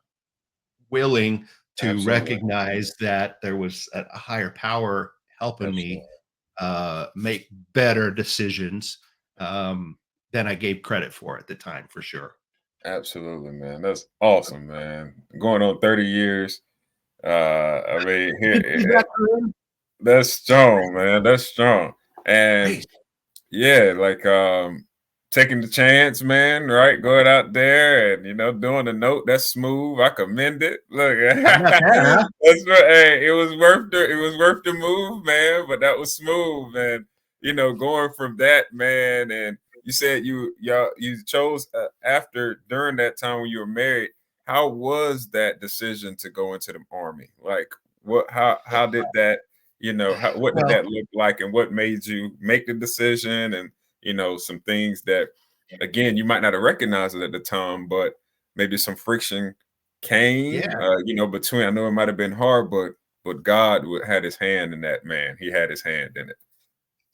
willing to absolutely. recognize that there was a higher power helping me Absolutely. make better decisions um, than I gave credit for at the time, for sure. Absolutely, man. That's awesome, man. Going on 30 years. I mean, You can see that, Corinne? that's strong, man. That's strong. And Praise. yeah, like taking the chance, man, right? Going out there and doing the note, that's smooth. I commend it. Look, How about that, huh? hey, it was worth the move, man. But that was smooth, man. Going from that, man, and you said you chose after during that time when you were married. How was that decision to go into the army? Like, how did that? What did Well, that look like, and what made you make the decision? And some things that, again, you might not have recognized it at the time, but maybe some friction came, yeah. between. I know it might have been hard, but God had His hand in that, man. He had His hand in it.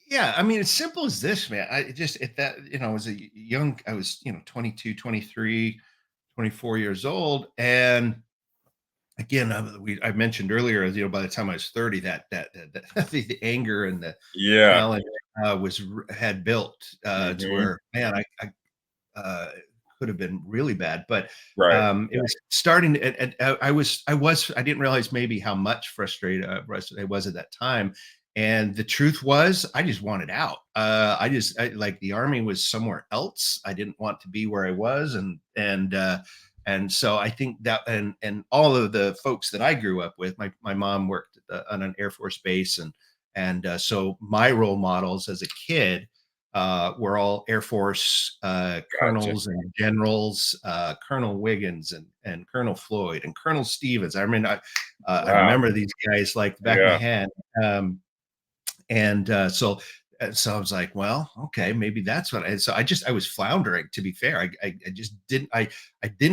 Yeah, I mean, as simple as this, man. I just at that, I was I was, 22, 23, 24 years old. And again, I mentioned earlier, by the time I was 30, the anger and the Yeah. challenge had built to Hmm. where, man, could have been really bad. But Right. it was starting, and I didn't realize maybe how much frustrated I was at that time. And the truth was, I just wanted out. Like the army was somewhere else. I didn't want to be where I was, and so I think that, and all of the folks that I grew up with, my mom worked on an Air Force base, and so my role models as a kid were all Air Force Gotcha. colonels and generals, Colonel Wiggins and Colonel Floyd and Colonel Stevens. I Wow. remember these guys like the back of my Yeah. hand. And so I was like, well, okay, maybe that's what I. So I was floundering. To be fair, I just didn't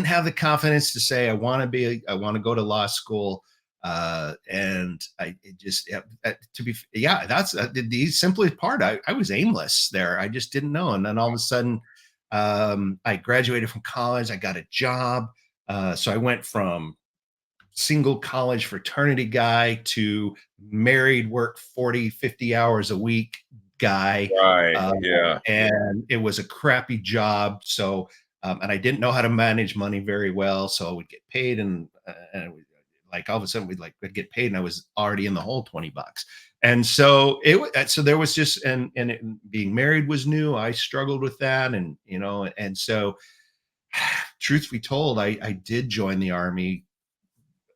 have the confidence to say I want to go to law school. And I it just to be yeah, that's the simplest part. I was aimless there. I just didn't know. And then all of a sudden, I graduated from college. I got a job. So I went from single college fraternity guy to married, work 40, 50 hours a week guy. Right. Uh, Yeah. and it was a crappy job. So, and I didn't know how to manage money very well. So we'd get paid, and it would, like all of a sudden we'd get paid, and I was already in the hole $20. And so so there was just, being married was new. I struggled with that. And so truth be told, I did join the army.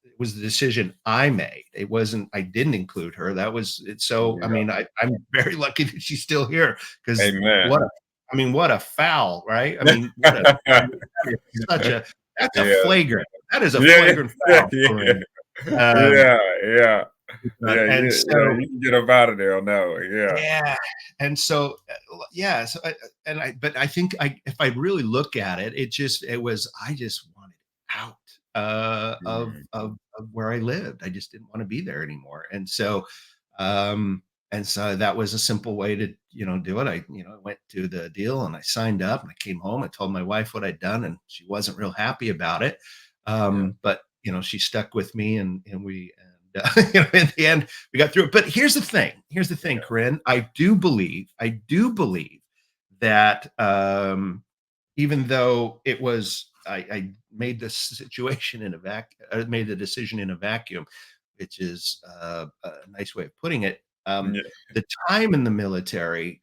It was the decision I made. It wasn't, I didn't include her. That was it. So, I Yeah. mean, I'm very lucky that she's still here, because Amen. what a foul, right? I mean, that is such a, that's a Yeah. flagrant, that is a Yeah. flagrant Yeah. foul, Yeah. Corinne. Um, Yeah. Yeah. Yeah. and Yeah. so, You can get up out of there on that one. Yeah. yeah. And so, yeah. So, but I think if I really look at it, I just wanted out Mm. of where I lived. I just didn't want to be there anymore. Um, and so that was a simple way to, do it. I went to the deal and I signed up, and I came home. I told my wife what I'd done, and she wasn't real happy about it. Yeah. But she stuck with me, in the end, we got through it. But here's the thing. Here's the thing, Corinne. I do believe that even though I made the situation in a made the decision in a vacuum, which is a nice way of putting it. Yeah. The time in the military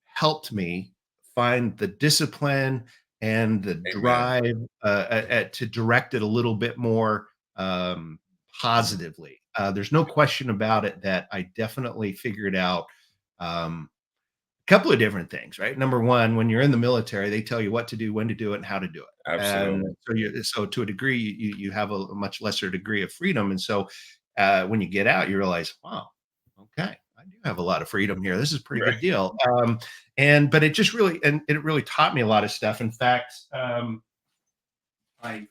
helped me find the discipline and the Amen. drive to direct it a little bit more um, positively. There's no question about it that I definitely figured out um, couple of different things, right? Number one, when you're in the military, they tell you what to do, when to do it, and how to do it. And Absolutely. so to a degree, you have a much lesser degree of freedom. And so when you get out, you realize, wow, okay, I do have a lot of freedom here. This is a pretty Right. good deal. And but it just really and it really taught me a lot of stuff. In fact, I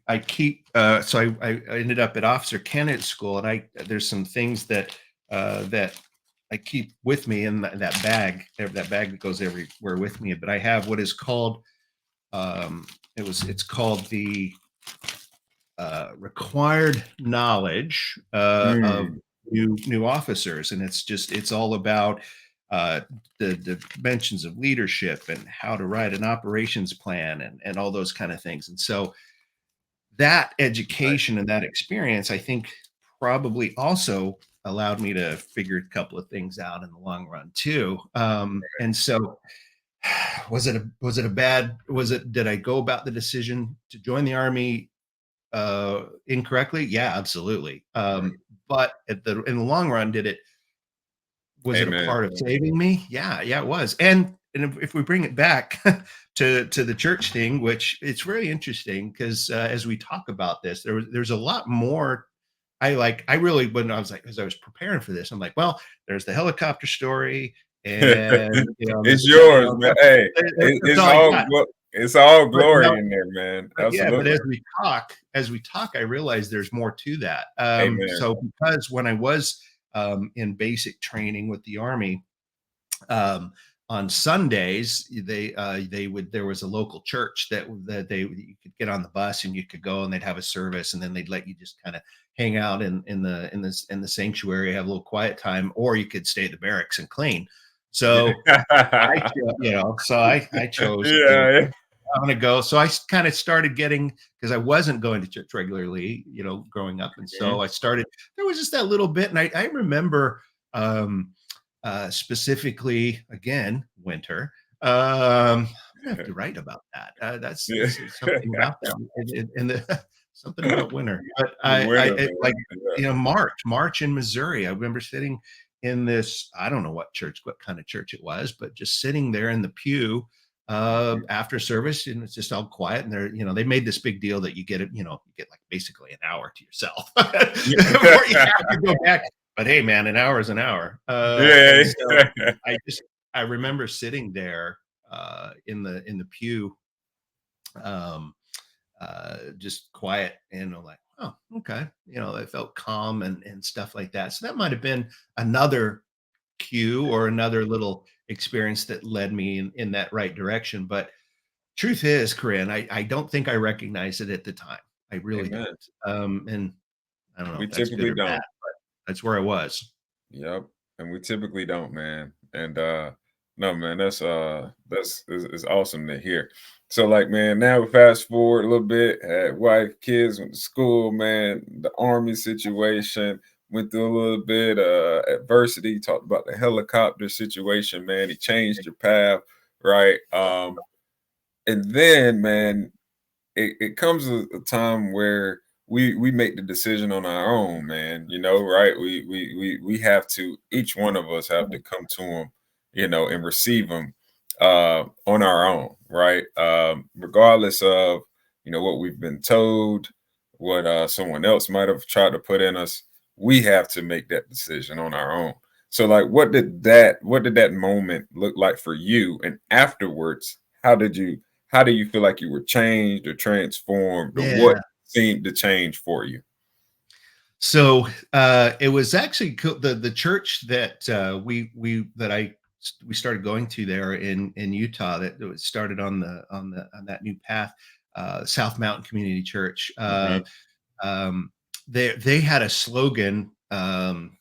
I keep so I ended up at officer candidate school, and I there's some things that I keep with me in that bag, that bag that goes everywhere with me. But I have what is called um, it's called the required knowledge of Mm, new officers, and it's all about uh, the dimensions of leadership and how to write an operations plan and all those kind of things. And so that right. education and that experience, I think, probably also allowed me to figure a couple of things out in the long run too. And so, was it a bad? Was it? Did I go about the decision to join the army incorrectly? Yeah, absolutely. Right. But in the long run, was it a Amen. part of saving me? Yeah, yeah, it was. And if we bring it back to the church thing, which it's really interesting because as we talk about this, there's a lot more. I really when I was like as I was preparing for this, I'm like, well, there's the helicopter story, and It's yours, man. Hey, that's all I got. it's all But glory in there, man. but yeah, but Absolutely. as we talk, I realize there's more to that. Amen. So because when I was in basic training with the Army, um, on Sundays, they would there was a local church that they you could get on the bus and you could go and they'd have a service and then they'd let you just kind of hang out in the sanctuary, have a little quiet time, or you could stay at the barracks and clean. So I chose to Yeah, I'm gonna go. So I kind of started getting because I wasn't going to church regularly, growing up, and yeah. so I started. There was just that little bit, and I remember specifically again winter. I'm gonna have to write about that. Yeah. That's something about that, and the something about winter. But The winner, like man. March in Missouri. I remember sitting in this. I don't know what kind of church it was, but just sitting there in the pew after service, and it's just all quiet. And they made this big deal that you get like basically an hour to yourself before you have to go back. But hey, man, an hour is an hour. And Yeah. so I remember sitting there in the pew, um, just quiet, and I'm like, oh, okay. I felt calm and stuff like that. So that might have been another cue or another little experience that led me in that right direction. But truth is, Corinne, I don't think I recognized it at the time. I really Amen. didn't. And I don't know We if that's good typically or bad, don't. but that's where I was. Yep. And we typically don't, man. And no, man, that's is awesome to hear. So like, man, now we fast forward a little bit, had wife, kids, went to school, man, the army situation, went through a little bit adversity, talked about the helicopter situation, man. He changed your path, right? And then, man, it comes a time where we make the decision on our own, man. Right? We have to. Each one of us have to come to him, and receive him on our own, right? Regardless of what we've been told, what someone else might have tried to put in us. We have to make that decision on our own. So, like, what did that moment look like for you? And afterwards, how do you feel like you were changed or transformed, or what Yeah. seemed to change for you? So it was actually the church that we started going to there in Utah that was started on that new path, South Mountain Community Church. Mhm. Um, they had a slogan,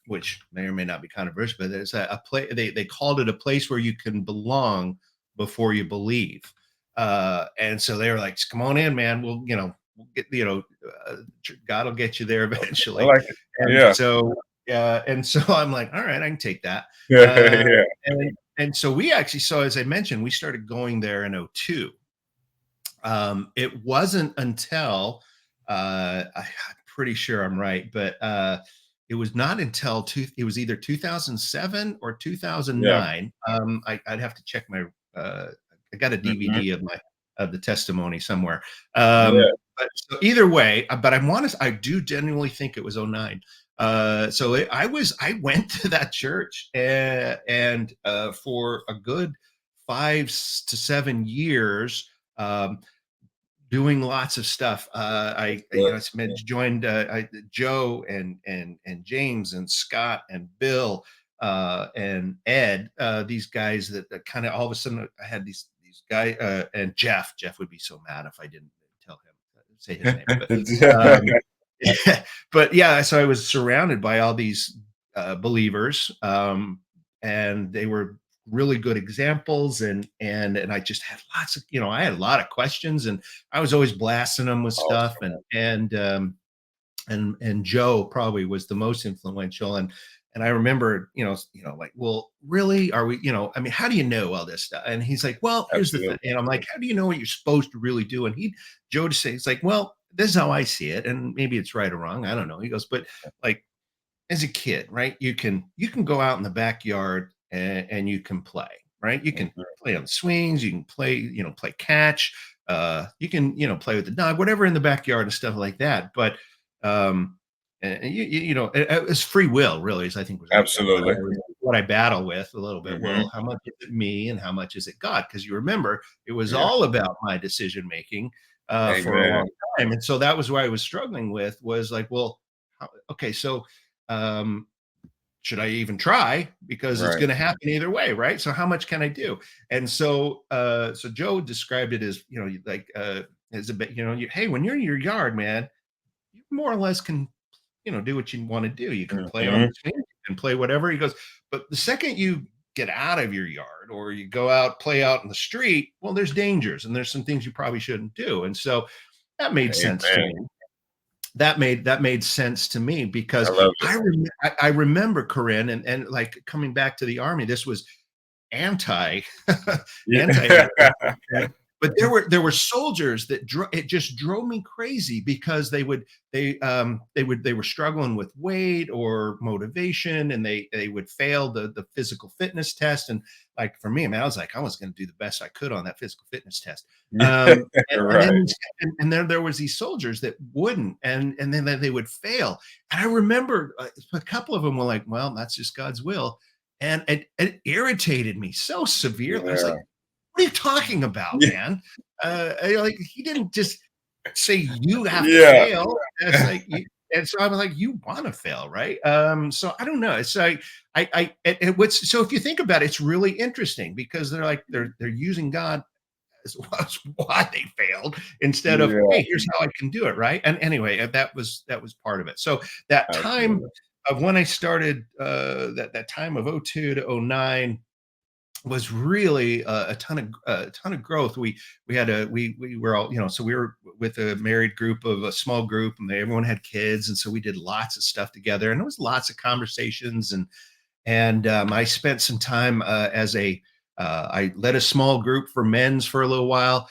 which may or may not be controversial, but there's a place they called it a place where you can belong before you believe. And so they were like, "Come on in, man. We'll get God will get you there I eventually." like it. And Yeah. so and so I'm like, "All right, I can take that." Uh, Yeah. and so we actually, so as I mentioned, we started going there in '02. It wasn't until I'm pretty sure I'm right, but it was not until it was either 2007 or Yeah. 2009. I'd have to check my. I got a Mhm. DVD of the testimony somewhere. Yeah. But so either way, but I do genuinely think it was '09. I went to that church and for a good 5 to 7 years, doing lots of stuff. Joined Joe and James and Scott and Bill and Ed. These guys that kind of all of a sudden I had these guys and Jeff. Jeff would be so mad if I didn't tell him say his name. Um, but yeah, so I was surrounded by all these believers, and they were really good examples, and I just had lots of, I had a lot of questions, and I was always blasting them with stuff, Awesome. and Joe probably was the most influential, and I remember, like, well, really, are we, I mean, how do you know all this stuff? And he's like, well, here's the thing, Absolutely. and I'm like, how do you know what you're supposed to really do? And Joe just say, he's like, well, this is how I see it, and maybe it's right or wrong, I don't know. He goes, but like as a kid, right? You can go out in the backyard and you can play, right? You can Mhm. play on swings, you can play, play catch, you can, play with the dog, whatever in the backyard and stuff like that. But it's free will, really, is I think was like Absolutely. what I battle with a little bit. Mhm. Well, how much is it me and how much is it God? Because you remember, it was Yeah. all about my decision making for a Amen. long time, and so that was where I was struggling with was like, well, okay, so um, should I even try? Because it's Right. going to happen either way, right? So how much can I do? And so Joe described it as, like, as a bit, hey, when you're in your yard, man, you more or less can, do what you want to do. You can play on the Mhm. swing, you can play whatever. He goes, but the second you get out of your yard or you go out, play out in the street, well, there's dangers and there's some things you probably shouldn't do. And so that made sense to Amen. me. That made sense to me because I love it. I remember Korrin and like coming back to the army. This was anti anti Yeah. but there were soldiers that it just drove me crazy because they were struggling with weight or motivation, and they would fail the physical fitness test. And like for me, man, I was like, I was going to do the best I could on that physical fitness test. Yeah. And Right. then and there was these soldiers that wouldn't, and then they would fail. And I remember a couple of them were like, well, that's just God's will. And it irritated me so severely. I was like, Yeah. what are you talking about, Yeah. man? Like he didn't just say you have to Yeah. fail. It's like and so I was like, you want to fail, right? So I don't know. It's like what's so if you think about it, it's really interesting because they're like they're using God as why they failed instead of, Yeah. hey, here's how I can do it, right? And anyway, that was part of it. So that time Absolutely. of when I started that time of '02 to '09 was really a ton of growth. We were all, so we were with a married group of a small group, and everyone had kids, and so we did lots of stuff together, and there was lots of conversations, and I spent some time I led a small group for men's for a little while.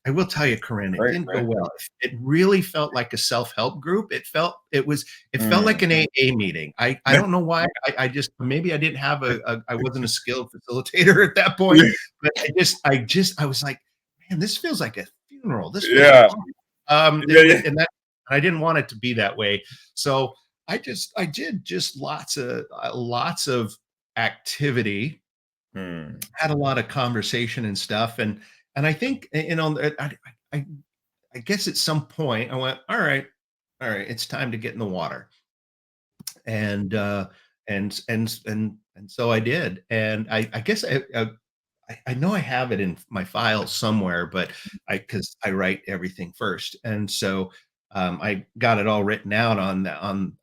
I will tell you, Corinne, it Great, didn't go man. well. It really felt like a self-help group. It felt like Mm. an AA meeting. I don't know why. I just maybe I didn't have I wasn't a skilled facilitator at that point, but I was like, man, this feels like a funeral. This feels Yeah. awful. Yeah, yeah. And that I didn't want it to be that way. So I did just lots of activity, Mm. had a lot of conversation and stuff, and I think I I guess at some point I went, all right, it's time to get in the water, and and so I did, and I guess I know I have it in my files somewhere, but because I write everything first, and so I got it all written out on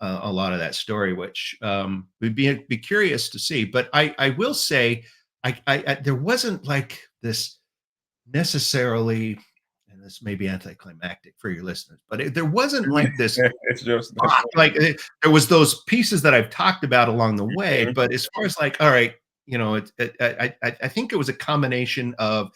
a lot of that story, which would be curious to see. But I will say, there wasn't like this necessarily, and this may be anticlimactic for your listeners, but there wasn't like this It's just like there was those pieces that I've talked about along the way, Mhm. but as far as like, all right, I think it was a combination of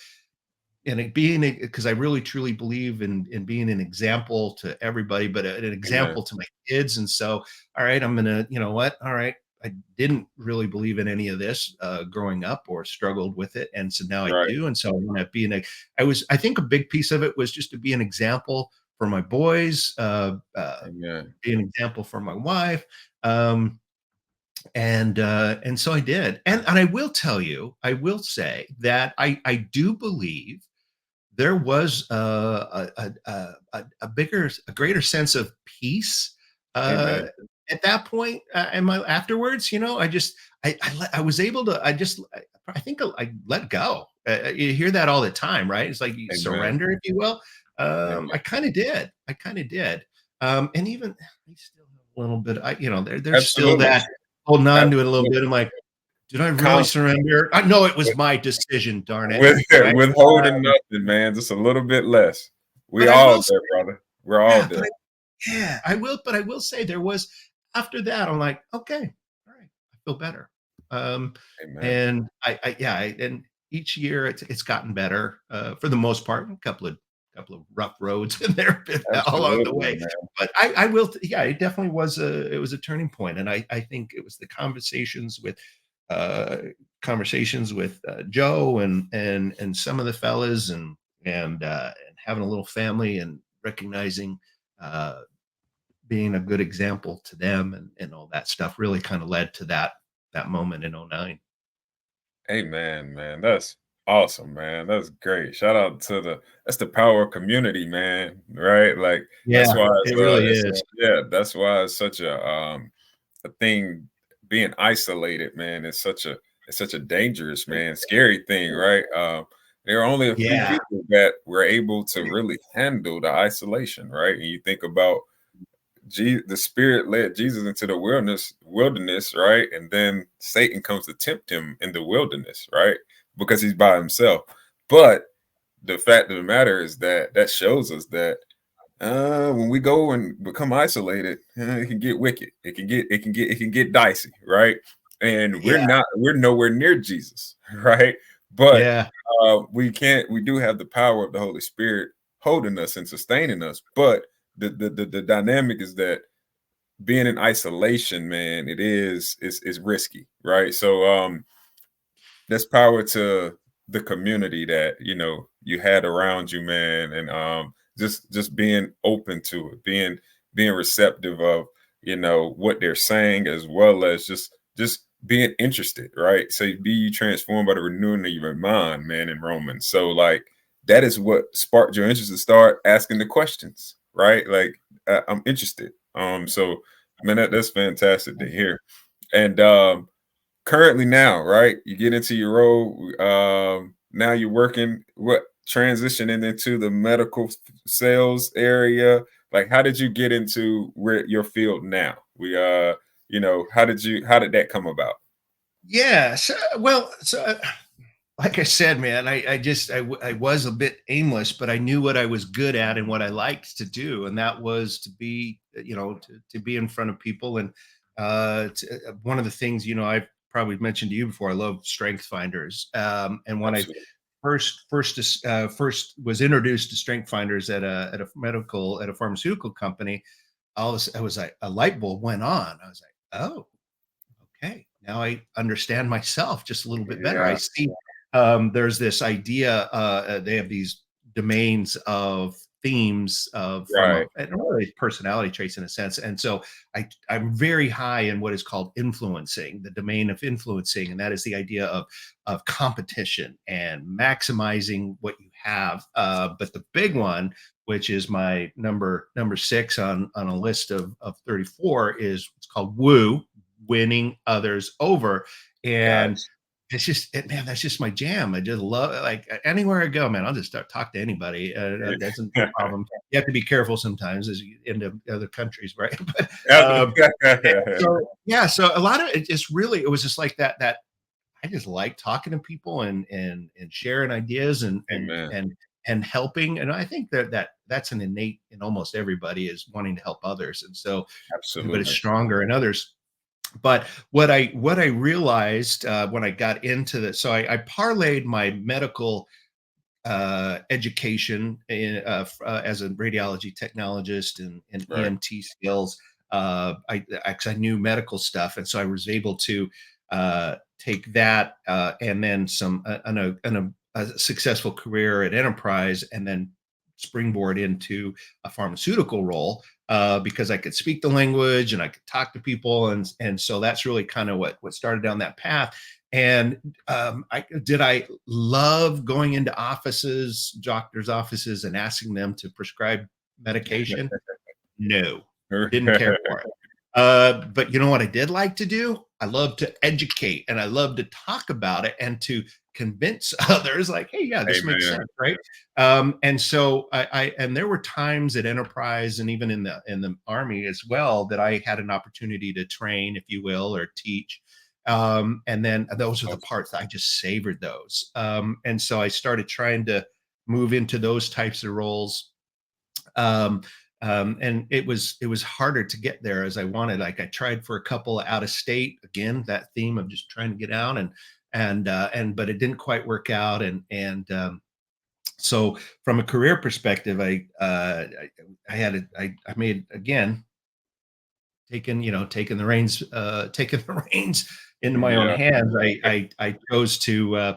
being, because I really truly believe in being an example to everybody, but an Amen. example to my kids. And so, all right, I'm gonna, you know what? All right, I didn't really believe in any of this growing up, or struggled with it, and so now I Right. do. And so I want to be I think a big piece of it was just to be an example for my boys, Amen. be an example for my wife. Um, and so I did. And I will tell you, I will say that I do believe there was a bigger, a greater sense of peace uh, Amen. at that point. And my afterwards, I just I was able to. I think I let go. You hear that all the time, right? It's like you Amen. surrender, if you will. Amen. I kind of did. I kind of did. And even I still have a little bit. There's still Absolutely. that holding on to it a little bit. Absolutely. I'm like, did I really Constant. surrender? I know it was my decision, darn it. With Right. withholding nothing, man. Just a little bit less. We But I all will there, brother. We're all Yeah, there. but I will say there was, after that, I'm like, okay, all right, I feel better. Um, Amen. and and each year it's gotten better for the most part. A couple of rough roads in there along the Absolutely, way, man. but I will, yeah, it definitely was a turning point, and I think it was the uh, conversations with Joe and some of the fellas, and having a little family, and recognizing uh, being a good example to them, and all that stuff really kind of led to that moment in '09. Amen, man. That's awesome, man. That's great. Shout out to that's the power of community, man. Right? Like that's Yeah, why it really it's is. yeah, that's why it's such a thing. Being isolated, man, is such a dangerous, man, scary thing, right? There are only a few Yeah, people that were able to really handle the isolation, right? And you think about the Spirit led Jesus into the wilderness, right? And then Satan comes to tempt him in the wilderness, right? Because he's by himself. But the fact of the matter is that that shows us that when we go and become isolated, it can get wicked. It can get dicey, right? And yeah, we're nowhere near Jesus, right? But yeah, we do have the power of the Holy Spirit holding us and sustaining us. But the dynamic is that being in isolation, man, is risky, right? So that's power to the community that you had around you, man, and just being open to it, being receptive of what they're saying, as well as just being interested, right? So be you transformed by the renewing of your mind, man, in Romans. So like that is what sparked your interest to start asking the questions, right? Like I'm interested. So man, that's fantastic to hear. And currently now, right? You get into your role. Now you're working, what, transitioning into the medical sales area. Like, how did you get into where your field now? How did that come about? yeah. So like I said, man, I was a bit aimless, but I knew what I was good at and what I liked to do, and that was to be, to be in front of people. And one of the things, I've probably mentioned to you before, I love strength finders. And when I Absolutely. first was introduced to strength finders at a pharmaceutical company, I was like, a light bulb went on. I was like, oh, okay, now I understand myself just a little bit better. I Yeah. see there's this idea, they have these domains of themes of from Right. and really personality traits in a sense. And so I'm very high in what is called influencing, the domain of influencing, and that is the idea of competition and maximizing what you have. But the big one, which is my number six on a list of 34, is it's called woo, winning others over. And Gotcha. man, that's just my jam. I just love it. Like anywhere I go, man, I'll just start talk to anybody. That's a problem. You have to be careful sometimes as you get into other countries, right? But and so yeah, so a lot of it just really, it was just like that I just like talking to people and sharing ideas Amen. and helping. And I think that's an innate in almost everybody, is wanting to help others. And so everybody's Absolutely. stronger in others. But what I realized when I got into this, so I parlayed my medical education as a radiology technologist and Right. EMT skills. I knew medical stuff, and so I was able to take that and then some a successful career at Enterprise, and then springboard into a pharmaceutical role because I could speak the language and I could talk to people, and so that's really kind of what started down that path. And I love going into offices, doctors' offices, and asking them to prescribe medication? No, didn't care for it. But you know what I did like to do? I love to educate, and I love to talk about it and to convince others, like, hey, yeah, this makes Amen. sense, right? And so and there were times at Enterprise and even in the Army as well that I had an opportunity to train, if you will, or teach. And then those are the parts that I just savored those. And so I started trying to move into those types of roles. Um, and it was harder to get there as I wanted. Like I tried for a couple out of state, again, that theme of just trying to get out, and but it didn't quite work out. So from a career perspective, I made, again, taking the reins into my own Yeah. hands. I chose to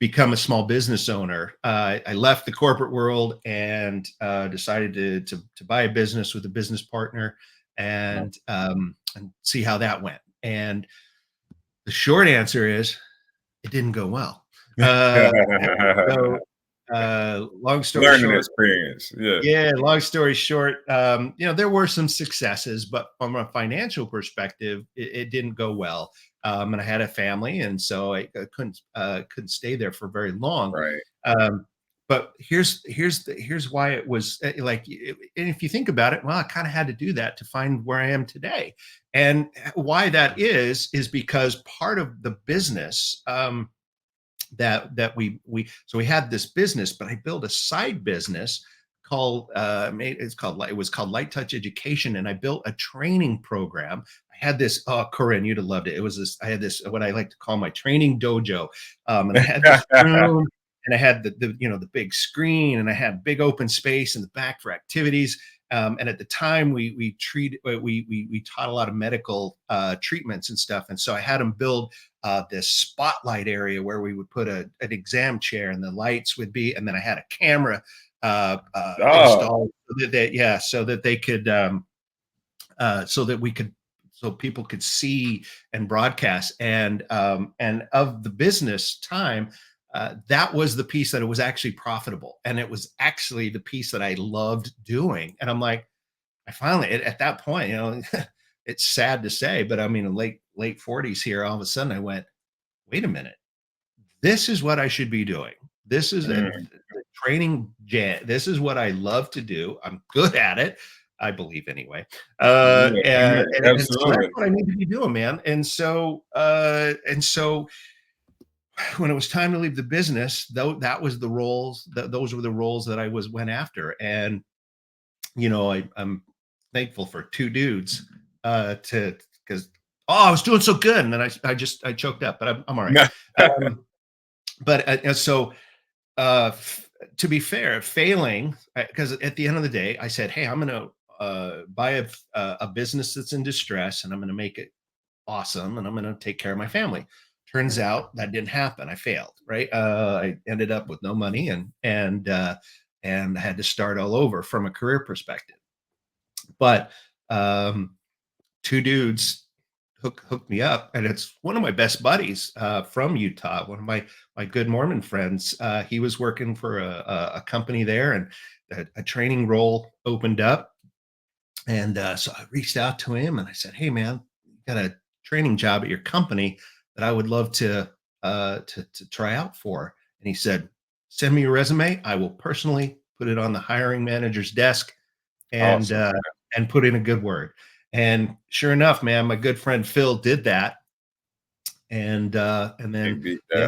become a small business owner. I left the corporate world and decided to buy a business with a business partner, and see how that went. And the short answer is it didn't go well. Uh, so long story Learning short, experience. Yeah. yeah, long story short, there were some successes, but from a financial perspective, it didn't go well. And I had a family, and so I couldn't stay there for very long. Right. Um, but here's why it was and if you think about it, well, I kind of had to do that to find where I am today. And why that is because part of the business, that we had this business, but I built a side business called it was called Light Touch Education, and I built a training program. I had this, Korrin, you'd have loved it. It was this, I had this, what I like to call my training dojo. And I had this room, and I had the big screen, and I had big open space in the back for activities. And at the time, we taught a lot of medical treatments and stuff, and so I had them build this spotlight area where we would put an exam chair, and the lights would be, and then I had a camera installed so that they could, so that we could, so people could see and broadcast. And of the business time, that was the piece that it was actually profitable, and it was actually the piece that I loved doing. And I'm like, I finally, at that point, it's sad to say, but I mean, in late 40s here, all of a sudden I went, wait a minute, this is what I should be doing. This is a Mm. training jam. This is what I love to do. I'm good at it, I believe, anyway. Yeah. And so that's Absolutely. what I need to be doing, man. And so when it was time to leave the business, though, that was the roles that those were the roles that I went after. And I'm thankful for two dudes to because I was doing so good, and then I choked up, but I'm all right. Um, but to be fair, failing, because at the end of the day, I said, hey, I'm going to buy a business that's in distress, and I'm going to make it awesome, and I'm going to take care of my family. Turns out that didn't happen. I failed. Right. I ended up with no money, and I had to start all over from a career perspective. But two dudes hooked me up, and it's one of my best buddies from Utah, one of my good Mormon friends. He was working for a company there, and a training role opened up. And so I reached out to him, and I said, hey, man, you got a training job at your company that I would love to try out for. And he said, send me your resume. I will personally put it on the hiring manager's desk, and Awesome. and put in a good word. And sure enough, man, my good friend Phil did that. And then Can't beat the that.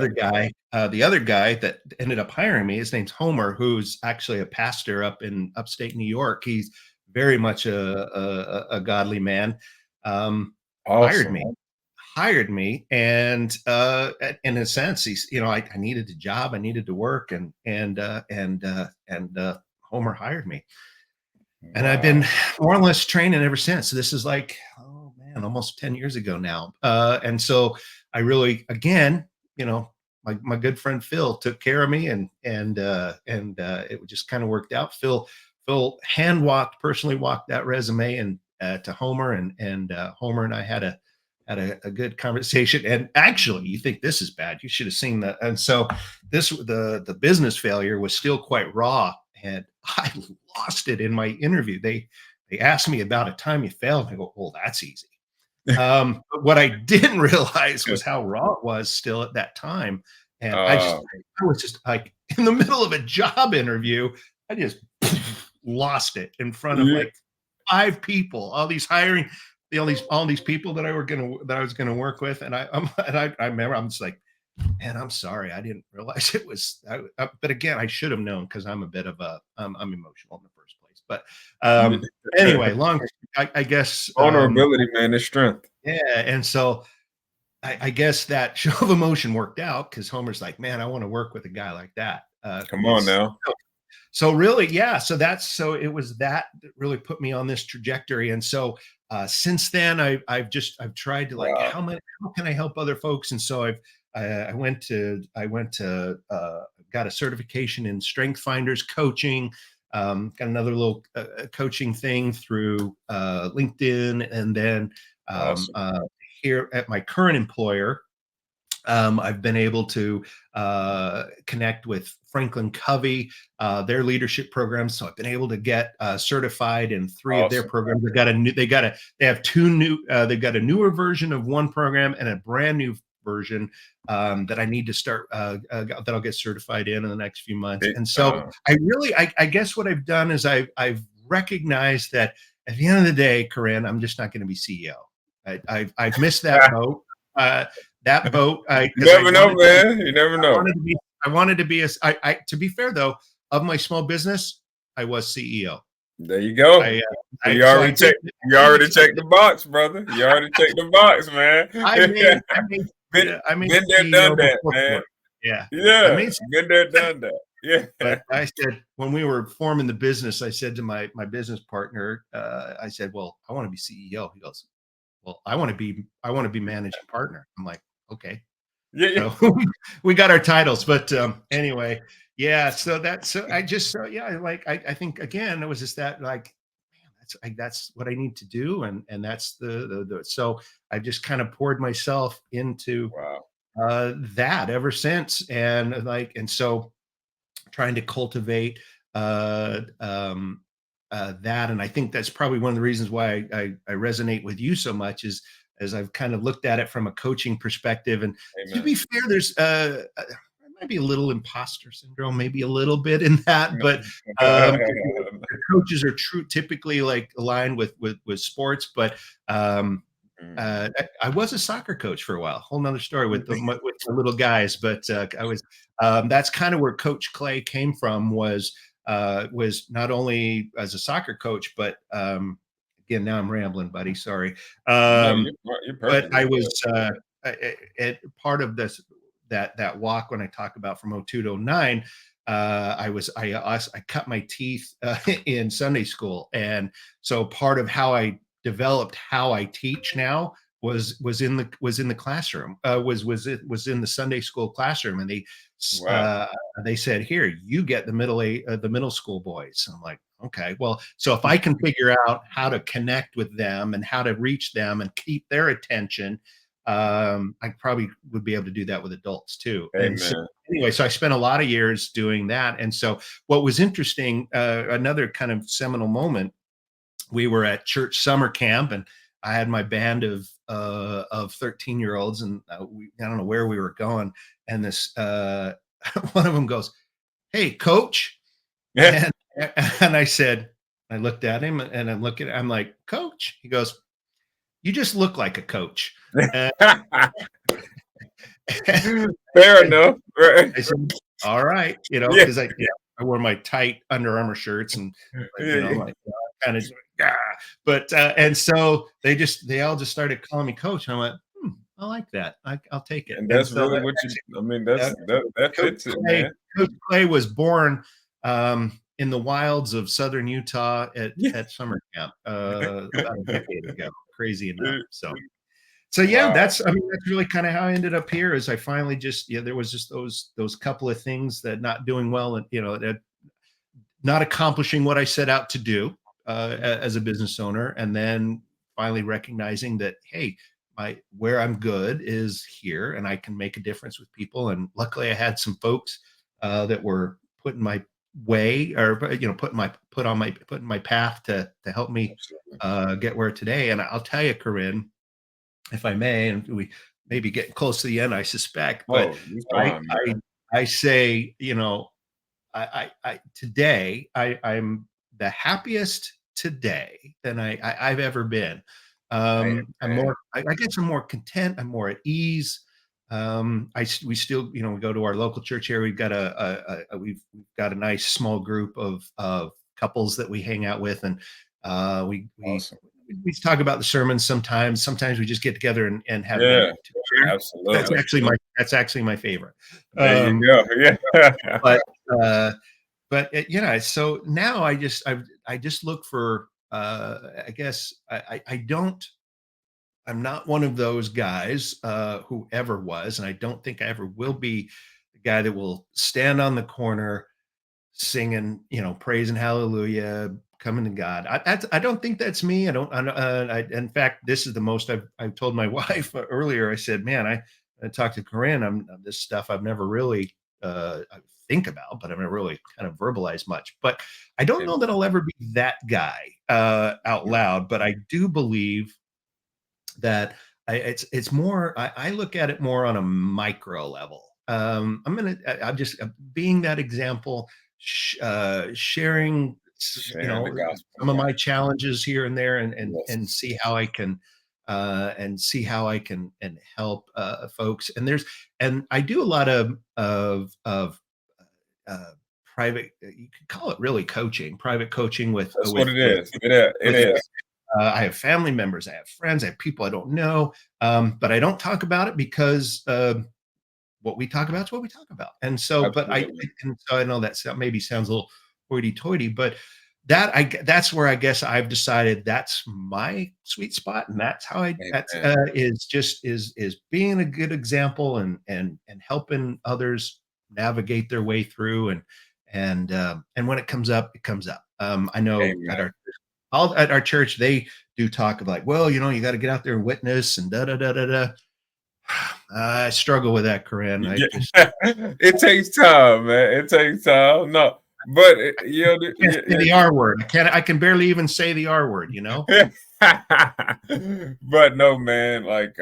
other guy that ended up hiring me, his name's Homer, who's actually a pastor up in upstate New York. He's very much a godly man. Hired Awesome. me, hired me, and in a sense, he's, I needed a job, I needed to work, and Homer hired me, and I've been Wow. more or less training ever since. So this is like, oh man, almost 10 years ago now. And so I really, again, my good friend Phil took care of me, and it just kind of worked out. Phil personally walked that resume and to Homer, and Homer and I had a good conversation. And actually, you think this is bad? You should have seen that. And so the business failure was still quite raw, and I lost it in my interview. They asked me about a time you failed. I go, "Oh, that's easy." But what I didn't realize was how raw it was still at that time. And I was just like in the middle of a job interview, I just lost it in front of Yeah. like 5 people, all these all these people that I was gonna work with. And I remember I'm just like, man, I'm sorry. I didn't realize it was, but again, I should have known, because I'm a bit of I'm emotional in the first place. But anyway, I guess, Vulnerability, man, is strength. yeah. And so I guess that show of emotion worked out, because Homer's like, man, I want to work with a guy like that. Come on now. So really, yeah. So it was that really put me on this trajectory. And so since then, I've tried to, like, Wow. how can I help other folks? And so I went to got a certification in Strength Finders coaching. Got another little coaching thing through LinkedIn, and then Awesome. here at my current employer, I've been able to connect with Franklin Covey, their leadership programs. So I've been able to get certified in 3 of their Awesome. programs. They have 2 new. They've got a newer version of one program and a brand new version that I need to start that I'll get certified in the next few months. And so I guess what I've done is I've recognized that at the end of the day, Korrin, I'm just not going to be CEO. I've missed that boat. That boat. You never know, man. You never know. I wanted to be to be fair though, of my small business, I was CEO. There you go. You already checked the box, brother. You already checked the box, man. Been there, done that, man. Yeah. Been there, done that. Yeah. But I said, when we were forming the business, I said to my business partner, I said, well, I want to be CEO. He goes, well, I want to be managing partner. I'm like, okay. Yeah. So we got our titles, but anyway, yeah. So I think again, it was just that, like, man, that's what I need to do, and that's the so I just kind of poured myself into that ever since, and so trying to cultivate that, and I think that's probably one of the reasons why I resonate with you so much, is as I've kind of looked at it from a coaching perspective. And Amen. to be fair, there's maybe a little imposter syndrome, maybe a little bit in that, but coaches are typically like aligned with sports. But I was a soccer coach for a while. Whole nother story with the little guys. But I was that's kind of where Coach Clay came from. Was not only as a soccer coach, but again, now I'm rambling, buddy. Sorry. No, you're perfect. But I was part of this that walk when I talk about from 02 to 09. I cut my teeth in Sunday school, and so part of how I developed how I teach now was in the classroom. Was in the Sunday school classroom, and they said, here, you get the middle school boys. I'm like, okay, well, so if I can figure out how to connect with them and how to reach them and keep their attention, I probably would be able to do that with adults too. Amen. And so, anyway, so I spent a lot of years doing that. And so what was interesting, another kind of seminal moment, we were at church summer camp, and I had my band of 13-year-olds, and I don't know where we were going. And this one of them goes, "Hey, coach." Yeah. And I said, I looked at him, and I'm like, "Coach?" He goes, "You just look like a coach." Fair enough. Right. I said, all right, because I wore my tight Under Armour shirts, and kind of, but and so they all just started calling me coach. And I went, I like that. I'll take it. And And that's so really what you. I mean, uh, that Coach fits it, Clay, man. Coach Clay was born in the wilds of southern Utah Yeah. at summer camp about a decade ago. Crazy enough. So yeah, Wow. I mean that's really kind of how I ended up here. Is I finally just there was just those couple of things that not doing well, and that not accomplishing what I set out to do as a business owner, and then finally recognizing that hey, my where I'm good is here, and I can make a difference with people. And luckily, I had some folks that were put in my way, or put in my path to help me Absolutely. get where today. And I'll tell you, Corinne, if I may, and we may be getting close to the end, I suspect, but Oh, you I fine, I man. I say, I today I'm the happiest today than I've ever been. Hey, I'm man. more, I guess I'm more content. I'm more at ease. We still, we go to our local church here. We've got we've got a nice small group of couples that we hang out with, and Awesome. we talk about the sermons sometimes. Sometimes we just get together and have Yeah, them together. absolutely. That's actually my favorite. There you Um, go. Yeah. but uh, so now I just look for I guess I don't, I'm not one of those guys who ever was, and I don't think I ever will be the guy that will stand on the corner singing, praise and hallelujah, coming to God. I don't think that's me. In fact, this is the most I've told my wife earlier. I said, man, I talked to Corinne. This stuff I've never really I think about, but I've never really kind of verbalized much. But I don't know that I'll ever be that guy out loud. But I do believe that it's more. I look at it more on a micro level. I'm just being that example, sharing, Sharing the gospel. some of my challenges here and there, and Yes. see how I can, and help folks. And I do a lot of uh, private. You could call it really coaching, private coaching That's what it is. It with is. I have family members, I have friends, I have people I don't know, but I don't talk about it because what we talk about is what we talk about. And so, Absolutely. and so I know that maybe sounds a little hoity-toity, but that's where I guess I've decided that's my sweet spot, and that's how that's Amen. is just is being a good example and helping others navigate their way through, and when it comes up, it comes up. I know Amen. at our church, they do talk of like, well, you got to get out there and witness and da da da da da. I struggle with that, Corinne. I Yeah. just It takes time, man. It takes time. No, but can't say the R word. I can barely even say the R word, but no, man, like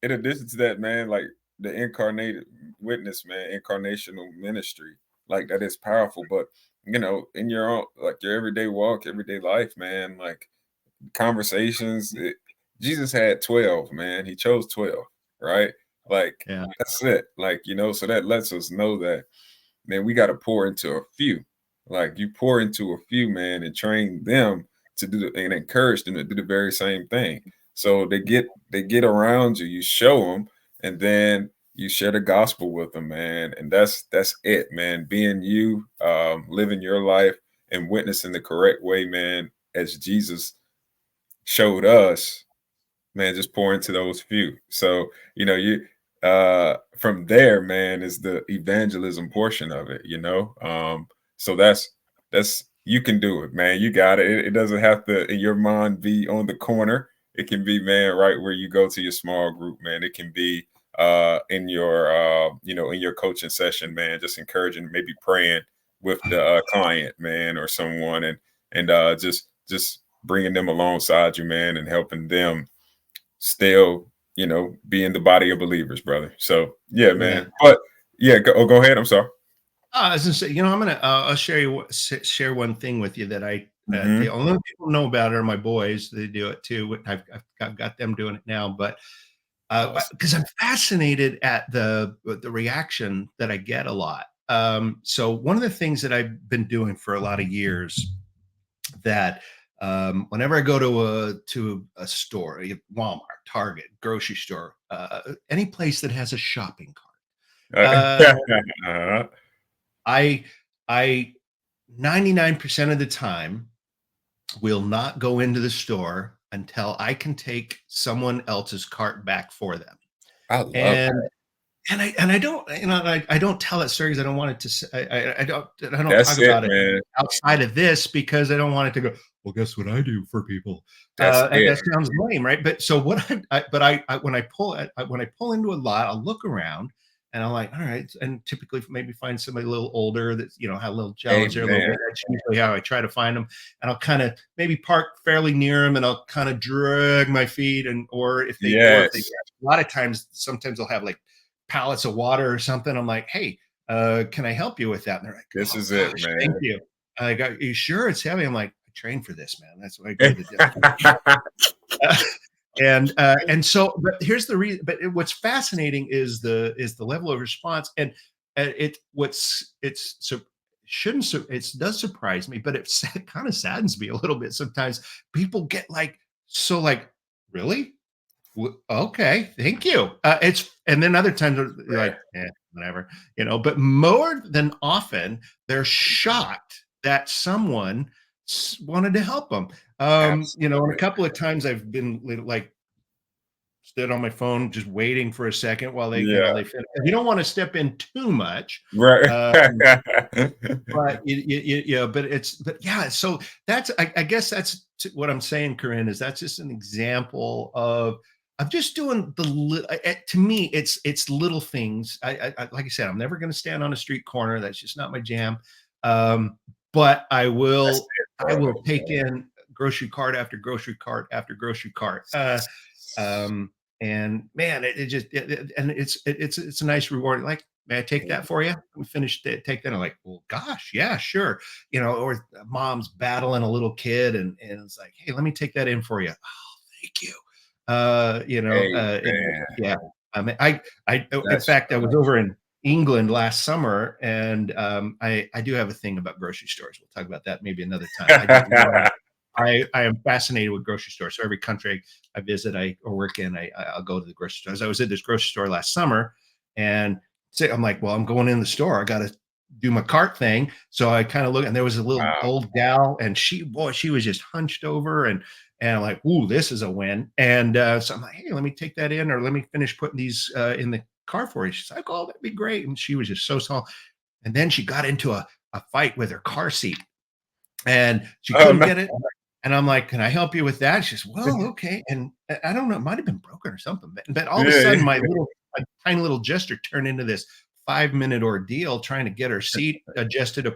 in addition to that, man, like the incarnated witness, man, incarnational ministry, like that is powerful. But in your own, like your everyday walk, everyday life, man, like conversations, Jesus had 12, man. He chose 12, right? Like Yeah. that's it. Like, so that lets us know that, man, we got to pour into a few. Like you pour into a few, man, and train them to do and encourage them to do the very same thing. So they get around you, you show them, and then you share the gospel with them, man. And that's it, man. Being you, living your life and witnessing the correct way, man, as Jesus showed us, man, just pour into those few. So, you from there, man, is the evangelism portion of it. So that's you can do it, man. You got it. It doesn't have to in your mind be on the corner. It can be, man, right where you go to your small group, man. It can be in your in your coaching session, man, just encouraging, maybe praying with the client, man, or someone, and just bringing them alongside you, man, and helping them still, be in the body of believers, brother. So yeah, Yeah. man. But yeah, go ahead. I'm sorry. I was gonna say, I'm gonna I'll share one thing with you that the Hmm. only people know about it are my boys. They do it too. I've got them doing it now, but Awesome. because I'm fascinated at the reaction that I get a lot. So one of the things that I've been doing for a lot of years that Whenever I go to a store, Walmart, Target, grocery store, any place that has a shopping cart, Uh-huh. I I 99% of the time will not go into the store until I can take someone else's cart back for them. I love And that. I don't, I don't tell that story because I don't want it to I don't talk That's it, about it man. outside of this because I don't want it to go, well, guess what I do for people. That's And it. that sounds lame, right? But so what I when I pull into a lot, I'll look around and I'm like, all right, and typically maybe find somebody a little older that's, had a little challenge there a little Amen. bit. That's usually how I try to find them. And I'll kind of maybe park fairly near them and I'll kind of drag my feet, and or if they Yes. a lot of times sometimes they'll have like pallets of water or something. I'm like, hey, can I help you with that? And they're like, This oh is it, gosh, thank man. you. I got, you sure it's heavy? I'm like, I trained for this, man. That's why I go to the gym. And so, but here's the reason. But what's fascinating is the level of response, and it's so shouldn't it does surprise me, but it kind of saddens me a little bit sometimes. People get like so like, really? Okay, thank you. It's and then other times they're like, yeah, whatever, But more than often, they're shocked that someone wanted to help them. And a Absolutely. couple of times I've been like stood on my phone just waiting for a second while Yeah. they finish. You don't want to step in too much, Right. uh, but but yeah. So I guess that's what I'm saying, Corinne, is that's just an example of just doing to me it's little things. Like I said, I'm never going to stand on a street corner. That's just not my jam. But That's it, I brother. will take in grocery cart after grocery cart after grocery cart. Um, and man, it just and it's a nice reward. Like, may I take that for you? Let me finish. Take that. I'm like, well, gosh, yeah, sure. Or mom's battling a little kid, and it's like, hey, let me take that in for you. Oh, thank you. Amen. Yeah. In That's fact, I was over in England last summer, and I do have a thing about grocery stores. We'll talk about that maybe another time. I just love. I am fascinated with grocery stores. So every country I visit, or work in, I'll go to the grocery stores. I was at this grocery store last summer, and I'm like, well, I'm going in the store. I got to do my cart thing. So I kind of look, and there was a little wow. old gal, and she was just hunched over, and I'm like, ooh, this is a win. And so I'm like, hey, let me take that in, or let me finish putting these in the car for you. She's like, oh, that'd be great. And she was just so small. And then she got into a fight with her car seat, and she Oh couldn't no. get it. And I'm like, "Can I help you with that?" She says, "Well, okay." And I don't know, it might have been broken or something, but all of a Yeah. sudden, my tiny little gesture turned into this 5-minute ordeal trying to get her seat adjusted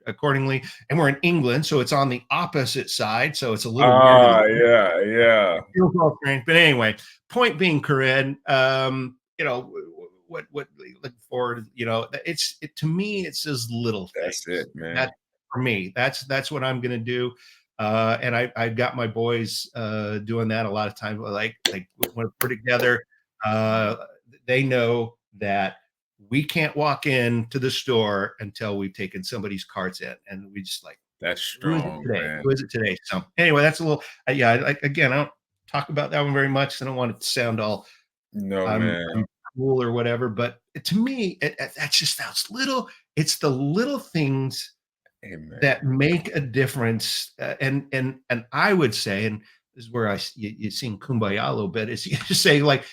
accordingly. And we're in England, so it's on the opposite side, so it's a little weird to Ah, the yeah, yeah. feels all strange. But anyway, point being, Corinne, what looking forward, to me, it's those little That's things it, man. that for me, that's what I'm gonna do. And I've got my boys doing that a lot of times. Like when we're together, uh, they know that we can't walk into the store until we've taken somebody's carts in, and we just like, That's who is it strong, today? man. Who is it today? So anyway, that's a little, yeah. Again, I don't talk about that one very much. I don't want it to sound all No, I'm man. cool or whatever. But to me, that's just those little. It's the little things Amen. that make a difference. And I would say, and this is where you sing "Kumbaya" a little bit. Is you say like,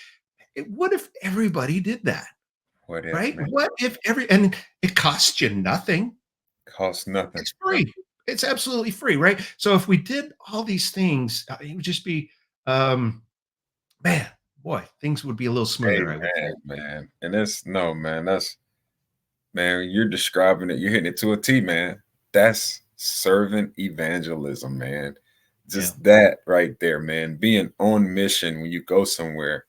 what if everybody did that? What if, Right? man? What if and it costs you nothing? Costs nothing. It's free. It's absolutely free, right? So if we did all these things, it would just be, um, man, boy, things would be a little smoother, I would Amen, think. man. And that's no, man. That's man. You're describing it. You're hitting it to a T, man. That's servant evangelism, man. Yeah. Just that right there, man. Being on mission when you go somewhere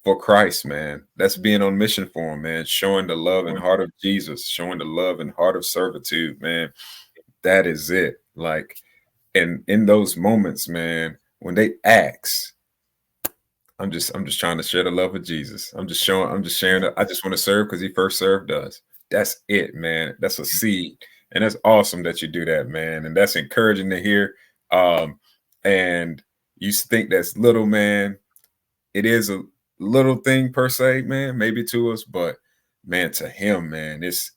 for Christ, man. That's being on mission for him, man. Showing the love and heart of Jesus, showing the love and heart of servitude, man. That is it. Like, and in those moments, man, when they ask, I'm just trying to share the love of Jesus. I'm just sharing I just want to serve because he first served us. That's it, man. That's a seed. And that's awesome that you do that, man. And that's encouraging to hear. And you think that's little, man. It is a little thing per se, man, maybe to us, but man, to him, man, it's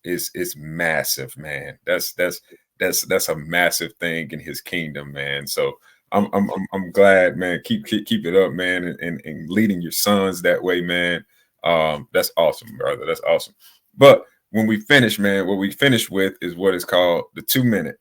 massive, man. That's a massive thing in his kingdom, man. So I'm glad, man. Keep it up, man, and leading your sons that way, man. That's awesome, brother. That's awesome. But when we finish, man, what we finish with is what is called the 2-minute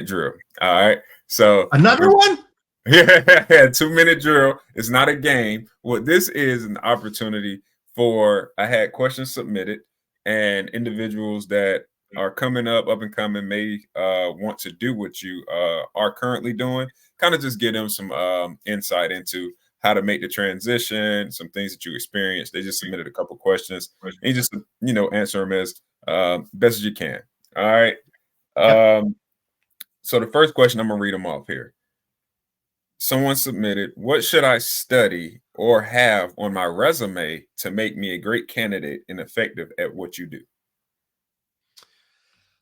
drill. All right. So Another one? yeah, 2-minute drill. It's not a game. What this is an opportunity for, I had questions submitted, and individuals that are coming up and coming may want to do what you are currently doing. Kind of just give them some insight into how to make the transition, some things that you experienced. They just submitted a couple questions, and you just answer them as best as you can. All right. Yep. So the first question, I'm gonna read them off here. Someone submitted, what should I study or have on my resume to make me a great candidate and effective at what you do?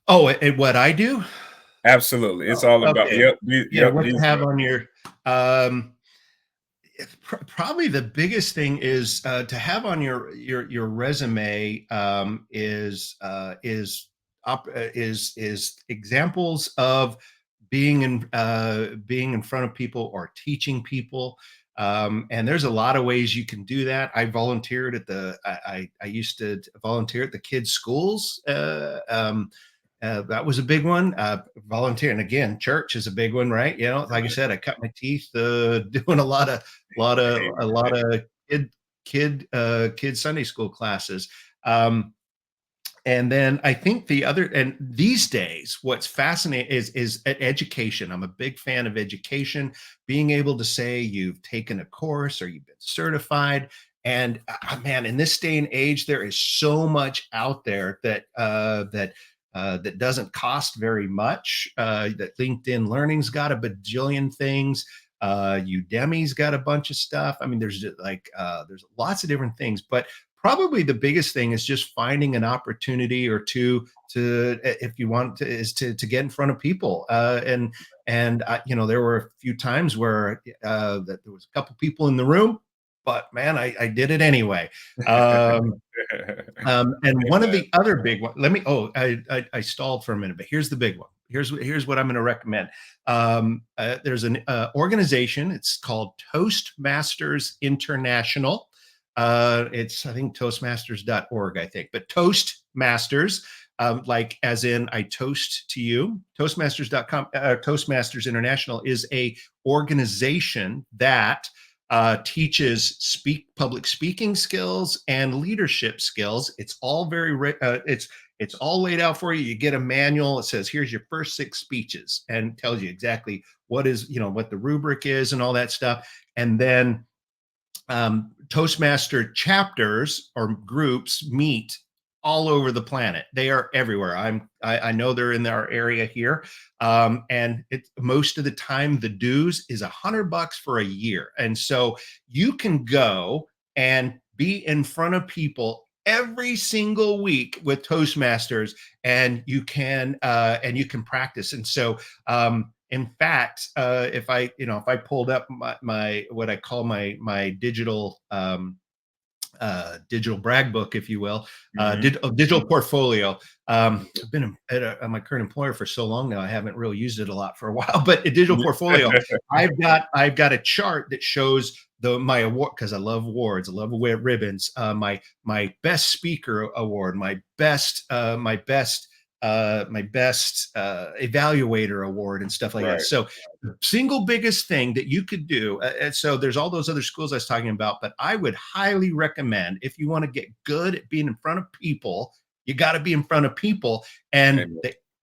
Oh, and what I do? Absolutely. It's Oh, all about, okay. yep. Yeah, Yep. what to have on your um probably the biggest thing is to have on your resume is examples of being in front of people or teaching people. And there's a lot of ways you can do that. I volunteered at I used to volunteer at the kids' schools. That was a big one. Volunteering again, church is a big one, right? You know, like I said, I cut my teeth doing a lot of kid Sunday school classes. And then I think and these days, what's fascinating is education. I'm a big fan of education, being able to say you've taken a course or you've been certified. And man, in this day and age, there is so much out there that doesn't cost very much. That LinkedIn Learning's got a bajillion things. Udemy's got a bunch of stuff. I mean, there's there's lots of different things, but probably the biggest thing is just finding an opportunity or two to, if you want to, is to get in front of people. And there were a few times where that there was a couple people in the room, but man, I did it anyway. And one of the other big one, I stalled for a minute, but here's the big one. Here's what I'm going to recommend. There's an organization. It's called Toastmasters International. It's, I think, toastmasters.org, I think, but Toastmasters, like as in I toast to you, toastmasters.com, Toastmasters International is a organization that teaches public speaking skills and leadership skills. It's all it's all laid out for you. You get a manual. It says, here's your first 6 speeches, and tells you exactly what the rubric is and all that stuff. And then Toastmaster chapters or groups meet all over the planet. They are everywhere. I know they're in our area here, and most of the time the dues is $100 for a year, and so you can go and be in front of people every single week with Toastmasters, and you can practice. And so in fact, if I pulled up my what I call my digital digital brag book, if you will, digital portfolio. I've been at my current employer for so long now, I haven't really used it a lot for a while. But a digital portfolio, I've got a chart that shows my award, because I love awards. I love to wear ribbons. My best speaker award, my best evaluator award, and stuff like that. So the single biggest thing that you could do, and so there's all those other schools I was talking about, but I would highly recommend, if you want to get good at being in front of people, you got to be in front of people. And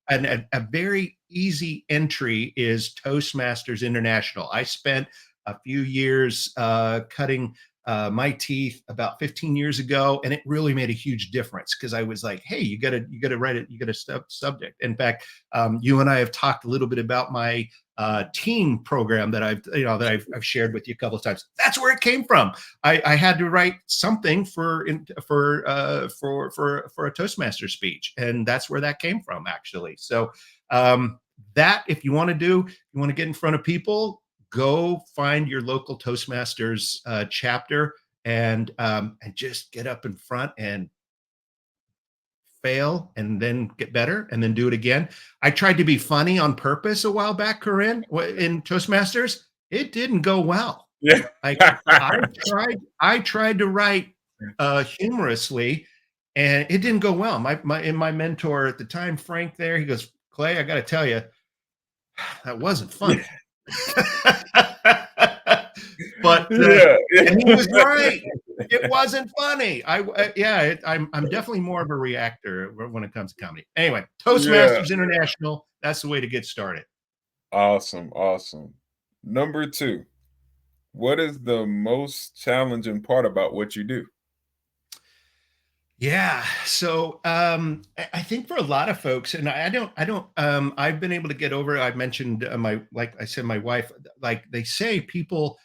a very easy entry is Toastmasters International. I spent a few years cutting my teeth about 15 years ago, and it really made a huge difference, because I was like, hey, you got to write it, you got to subject. In fact, you and I have talked a little bit about my teen program that I've shared with you a couple of times. That's where it came from. I had to write something for a Toastmaster speech, and that's where that came from, actually. So that if you want to do, you want to get in front of people, go find your local Toastmasters chapter and just get up in front and fail and then get better and then do it again. I tried to be funny on purpose a while back, Korrin, in Toastmasters. It didn't go well. Yeah. Like I tried to write humorously and it didn't go well. My mentor at the time, Frank there, he goes, Clay, I got to tell you, that wasn't funny. But Yeah. and he was right. It wasn't funny. I'm definitely more of a reactor when it comes to comedy. Anyway, Toastmasters International, that's the way to get started. Awesome. Awesome. Number 2, what is the most challenging part about what you do? Yeah. So I think for a lot of folks, and I've been able to get over it. I mentioned like I said, my wife, like they say people,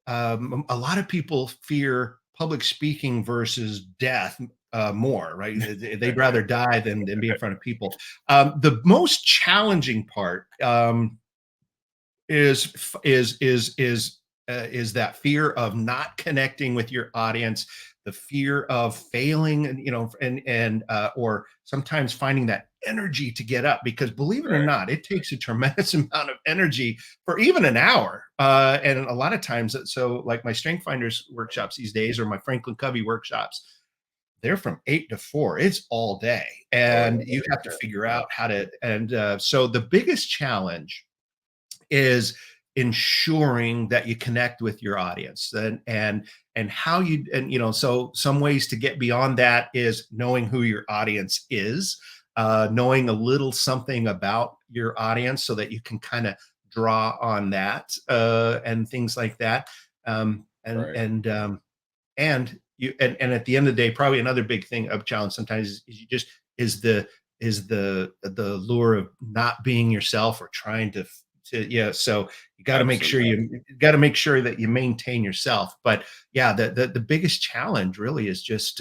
a lot of people fear public speaking versus death more, right? They'd rather die than be in front of people. The most challenging part is that fear of not connecting with your audience, the fear of failing, and or sometimes finding that energy to get up, because believe it or Right. not, it takes a tremendous amount of energy for even an hour. And a lot of times, so like my Strength Finders workshops these days, or my Franklin Covey workshops, they're from 8 to 4. It's all day, and you have to figure out how to. And so the biggest challenge is ensuring that you connect with your audience, and how you, and so some ways to get beyond that is knowing who your audience is, knowing a little something about your audience so that you can kind of draw on that, and things like that, Right. and you, and at the end of the day, probably another big thing of challenge sometimes is you just is the lure of not being yourself or trying to yeah. So you got to make sure that you maintain yourself. But yeah, the biggest challenge really is just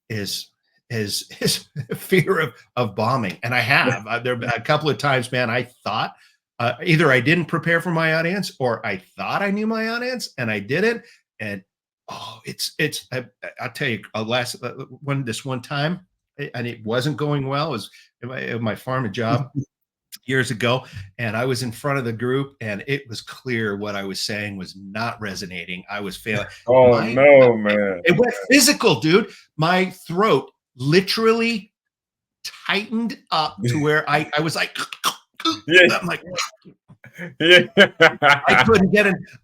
is is fear of bombing. And I have there have been a couple of times, man, I thought either I didn't prepare for my audience, or I thought I knew my audience and I didn't. And oh, I'll tell you, this one time, and it wasn't going well. It was in my pharma job years ago, and I was in front of the group, and it was clear what I was saying was not resonating. I was failing. Oh My no, man. It went physical, dude. My throat literally tightened up to where I was like, Yeah. I'm like, Yeah.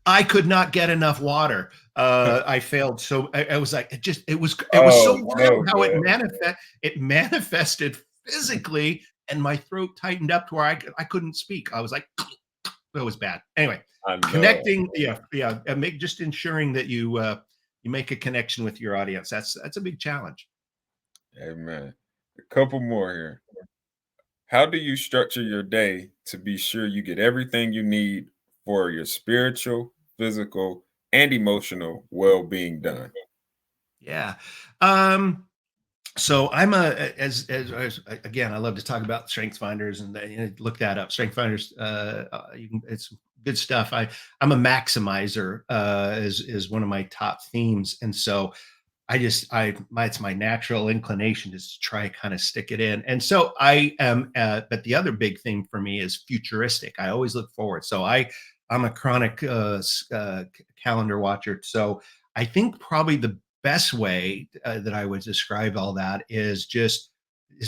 I could not get enough water. I failed. So I was like, it was so Oh wild no, how man. it manifested physically, and my throat tightened up to where I couldn't speak. I was like, that was bad. Anyway, I know. connecting, and just ensuring that you make a connection with your audience. That's a big challenge. Amen. A couple more here. How do you structure your day to be sure you get everything you need for your spiritual, physical, and emotional well-being done? Yeah. Um, So I'm again, I love to talk about Strength Finders, and look that up. Strength Finders, it's good stuff. I'm a maximizer, is one of my top themes, and so it's my natural inclination is to try kind of stick it in, and so I am. But the other big thing for me is futuristic. I always look forward. So I'm a chronic calendar watcher. So I think probably the best way that I would describe all that is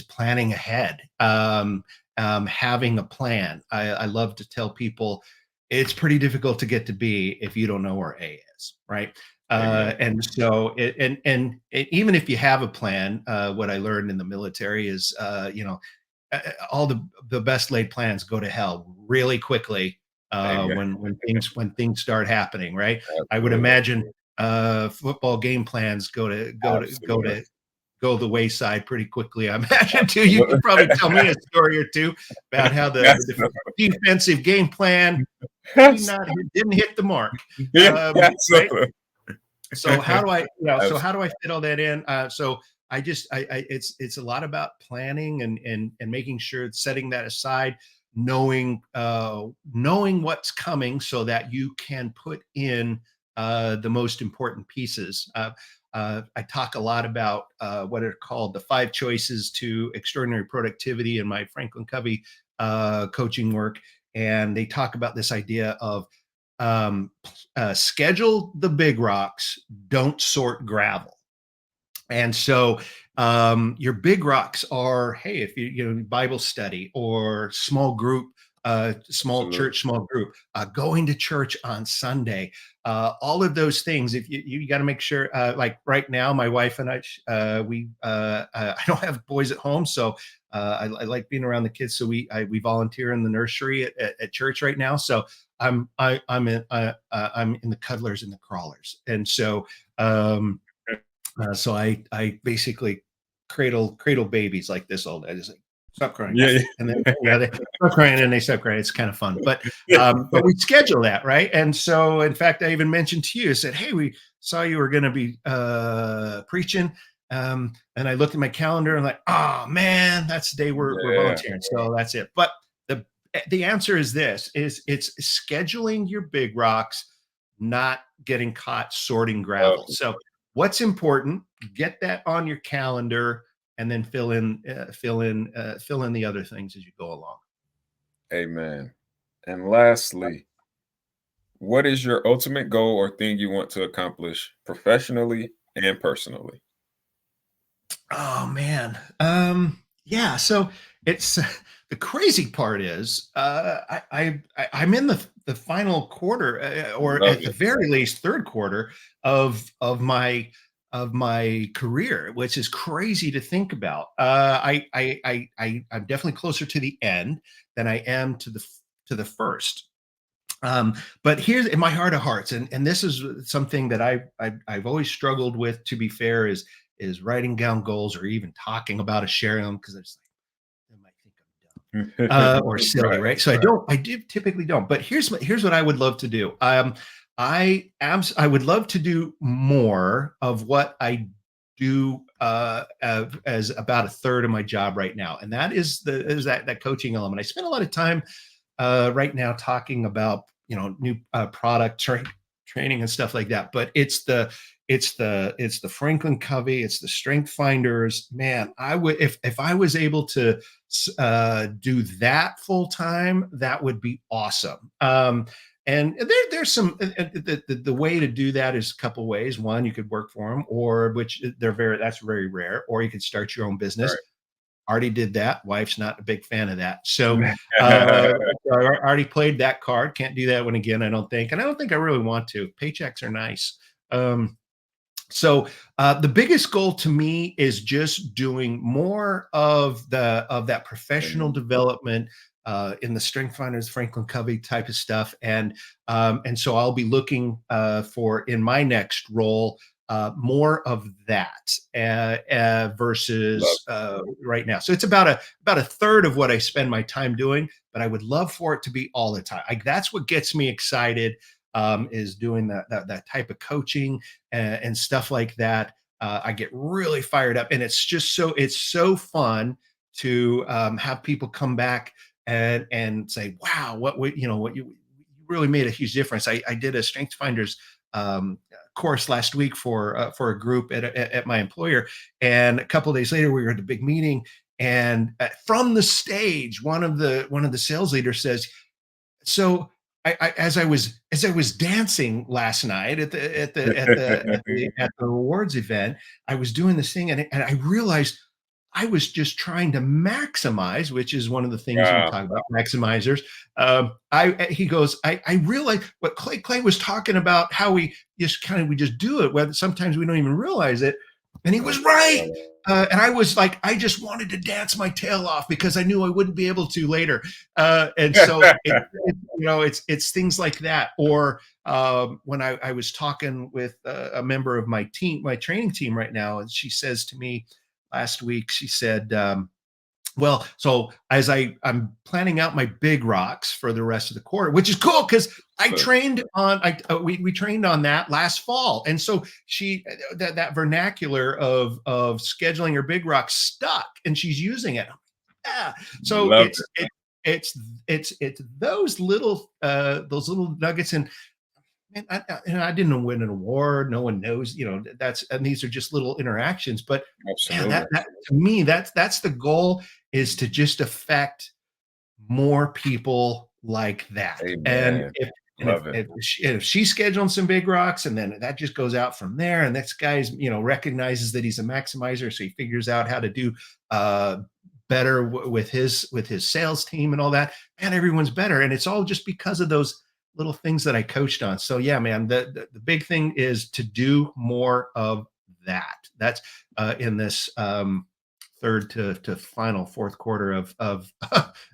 planning ahead, having a plan. I love to tell people it's pretty difficult to get to B if you don't know where A is, right? Amen. And so, even if you have a plan, what I learned in the military is, all the best laid plans go to hell really quickly Amen. when things start happening. Right? I would Absolutely. imagine football game plans Absolutely. go the wayside pretty quickly. I imagine too. You could probably tell me a story or two about how the defensive game plan didn't hit the mark. Yeah, Right? absolutely. So how do I, Absolutely. fit all that in? So it's a lot about planning and making sure it's setting that aside. knowing what's coming so that you can put in the most important pieces. I talk a lot about what are called the 5 choices to extraordinary productivity in my Franklin Covey coaching work. And they talk about this idea of schedule the big rocks, don't sort gravel. And so your big rocks are, hey, if Bible study or small group, small Absolutely. church, small group, going to church on Sunday, all of those things. If you got to make sure, like right now, my wife and I, I don't have boys at home, so I like being around the kids. So we volunteer in the nursery at church right now. So I'm in the cuddlers and the crawlers, and so. So I basically cradle babies like this all day. Just like, stop crying. Yeah. And then they stop crying and they stop crying. It's kind of fun. But we schedule that, right? And so in fact, I even mentioned to you, I said, hey, we saw you were gonna be preaching. And I looked at my calendar and like, oh man, that's the day we're volunteering. So that's it. But the answer is this: it's scheduling your big rocks, not getting caught sorting gravel. So what's important, get that on your calendar, and then fill in the other things as you go along. Amen. And lastly, what is your ultimate goal or thing you want to accomplish professionally and personally? Oh man. Yeah. So it's the crazy part is I'm in the final quarter, or Love at the it. very least third quarter of my career, which is crazy to think about. I'm definitely closer to the end than I am to the first. But here's in my heart of hearts, and this is something that I've always struggled with. To be fair, is writing down goals or even talking about or sharing them, because it's like they might think I'm dumb or silly, right? So I do typically don't. But here's what I would love to do. I would love to do more of what I do as about a third of my job right now, and that is that coaching element. I spend a lot of time right now talking about new product training and stuff like that. But it's the Franklin Covey, it's the Strength Finders. Man, I would if I was able to do that full time, that would be awesome. And there's some the way to do that is a couple ways. One, you could work for them, or which that's very rare, or you could start your own business. Right. Already did that. Wife's not a big fan of that. So I already played that card. Can't do that one again, I don't think. And I don't think I really want to. Paychecks are nice. So the biggest goal to me is just doing more of that professional development in the Strength Finders, Franklin Covey type of stuff, and so I'll be looking for in my next role more of that versus right now. So it's about a third of what I spend my time doing, but I would love for it to be all the time. That's what gets me excited. Is doing that type of coaching and stuff like that. I get really fired up, and it's so fun to have people come back and say, "Wow, what you really made a huge difference." I did a Strength Finders course last week for a group at my employer, and a couple of days later, we were at a big meeting, and from the stage, one of the sales leaders says, "So." As I was dancing last night at the awards event, I was doing this thing, and I realized I was just trying to maximize, which is one of the things we talk about, maximizers. He goes, I realized what Clay was talking about, how we just do it, whether sometimes we don't even realize it, and he was right. And I was like, I just wanted to dance my tail off because I knew I wouldn't be able to later. And so it's things like that. Or when I was talking with a member of my training team right now, and she says to me last week, she said, well, so as I'm planning out my big rocks for the rest of the quarter, which is cool because I trained on we trained on that last fall, and so that vernacular of scheduling her big rocks stuck, and she's using it. Yeah, so it's those little nuggets. And man, I didn't win an award. No one knows, and these are just little interactions. But man, Absolutely. that to me, that's the goal, is to just affect more people like that. And Amen. if Love it. if she's scheduling some big rocks, and then that just goes out from there, and this guy's recognizes that he's a maximizer, so he figures out how to do better with his sales team and all that. Man, everyone's better, and it's all just because of those little things that I coached on. So yeah, man, the big thing is to do more of that. That's in this third to final fourth quarter of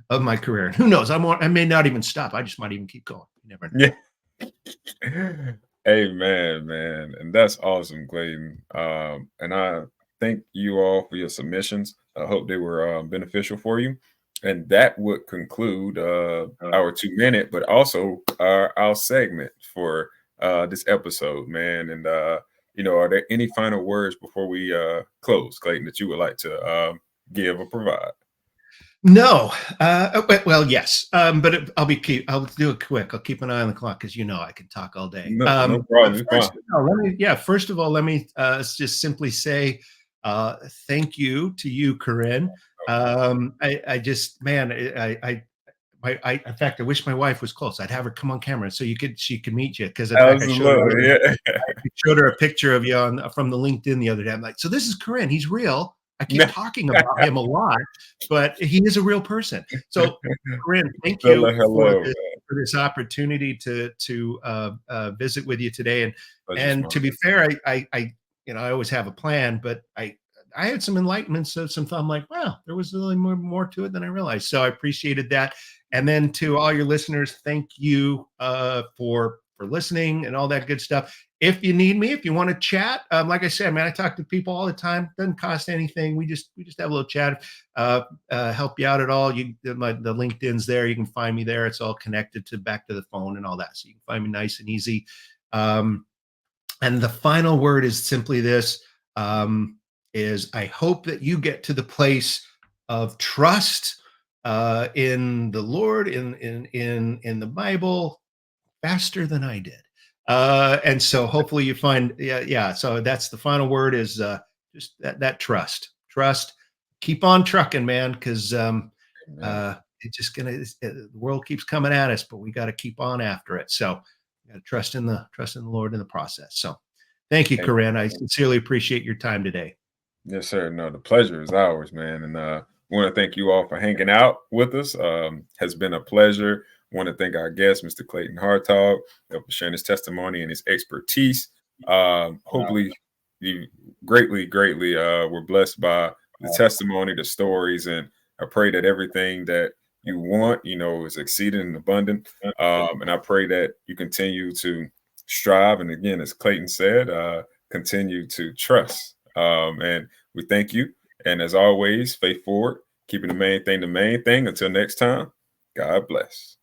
of my career. And who knows? I may not even stop. I just might even keep going. You never know. Yeah. Amen, man. And that's awesome, Clayton. And I thank you all for your submissions. I hope they were beneficial for you. And that would conclude our 2 minute, but also our segment for this episode, man. And are there any final words before we close, Clayton, that you would like to give or provide? No. Well, yes. But I'll do it quick. I'll keep an eye on the clock, because I can talk all day. No problem. First of all, let me just simply say thank you to you, Korrin. I just, man, in fact, I wish my wife was close. I'd have her come on camera so she could meet you. Because in fact, Absolutely. I showed her a picture of you from the LinkedIn the other day. I'm like, so this is Korrin. He's real. I keep talking about him a lot, but he is a real person. So, Korrin, thank you for this opportunity to visit with you today. And to be fair, I always have a plan, but I had some enlightenment, so some thought. I'm like, wow, there was really more to it than I realized. So I appreciated that. And then to all your listeners, thank you for listening and all that good stuff. If you need me, if you want to chat, like I said, man, I talk to people all the time. Doesn't cost anything. We just have a little chat. Help you out at all? The LinkedIn's there. You can find me there. It's all connected back to the phone and all that, so you can find me nice and easy. And the final word is simply this: is I hope that you get to the place of trust in the Lord, in the Bible, faster than I did. And so hopefully you find, so that's the final word, is just that trust. Keep on trucking, man, because it's just the world keeps coming at us, but we got to keep on after it. So we got to trust in the Lord in the process. So thank you, Korrin. I sincerely appreciate your time today. Yes, sir. No, the pleasure is ours, man. And I want to thank you all for hanging out with us. Has been a pleasure. I want to thank our guest, Mr. Clayton Hartog, for sharing his testimony and his expertise. Hopefully, you greatly were blessed by the testimony, the stories, and I pray that everything that you want, is exceeding and abundant. And I pray that you continue to strive. And again, as Clayton said, continue to trust. And we thank you. And as always, faith forward, keeping the main thing. Until next time, God bless.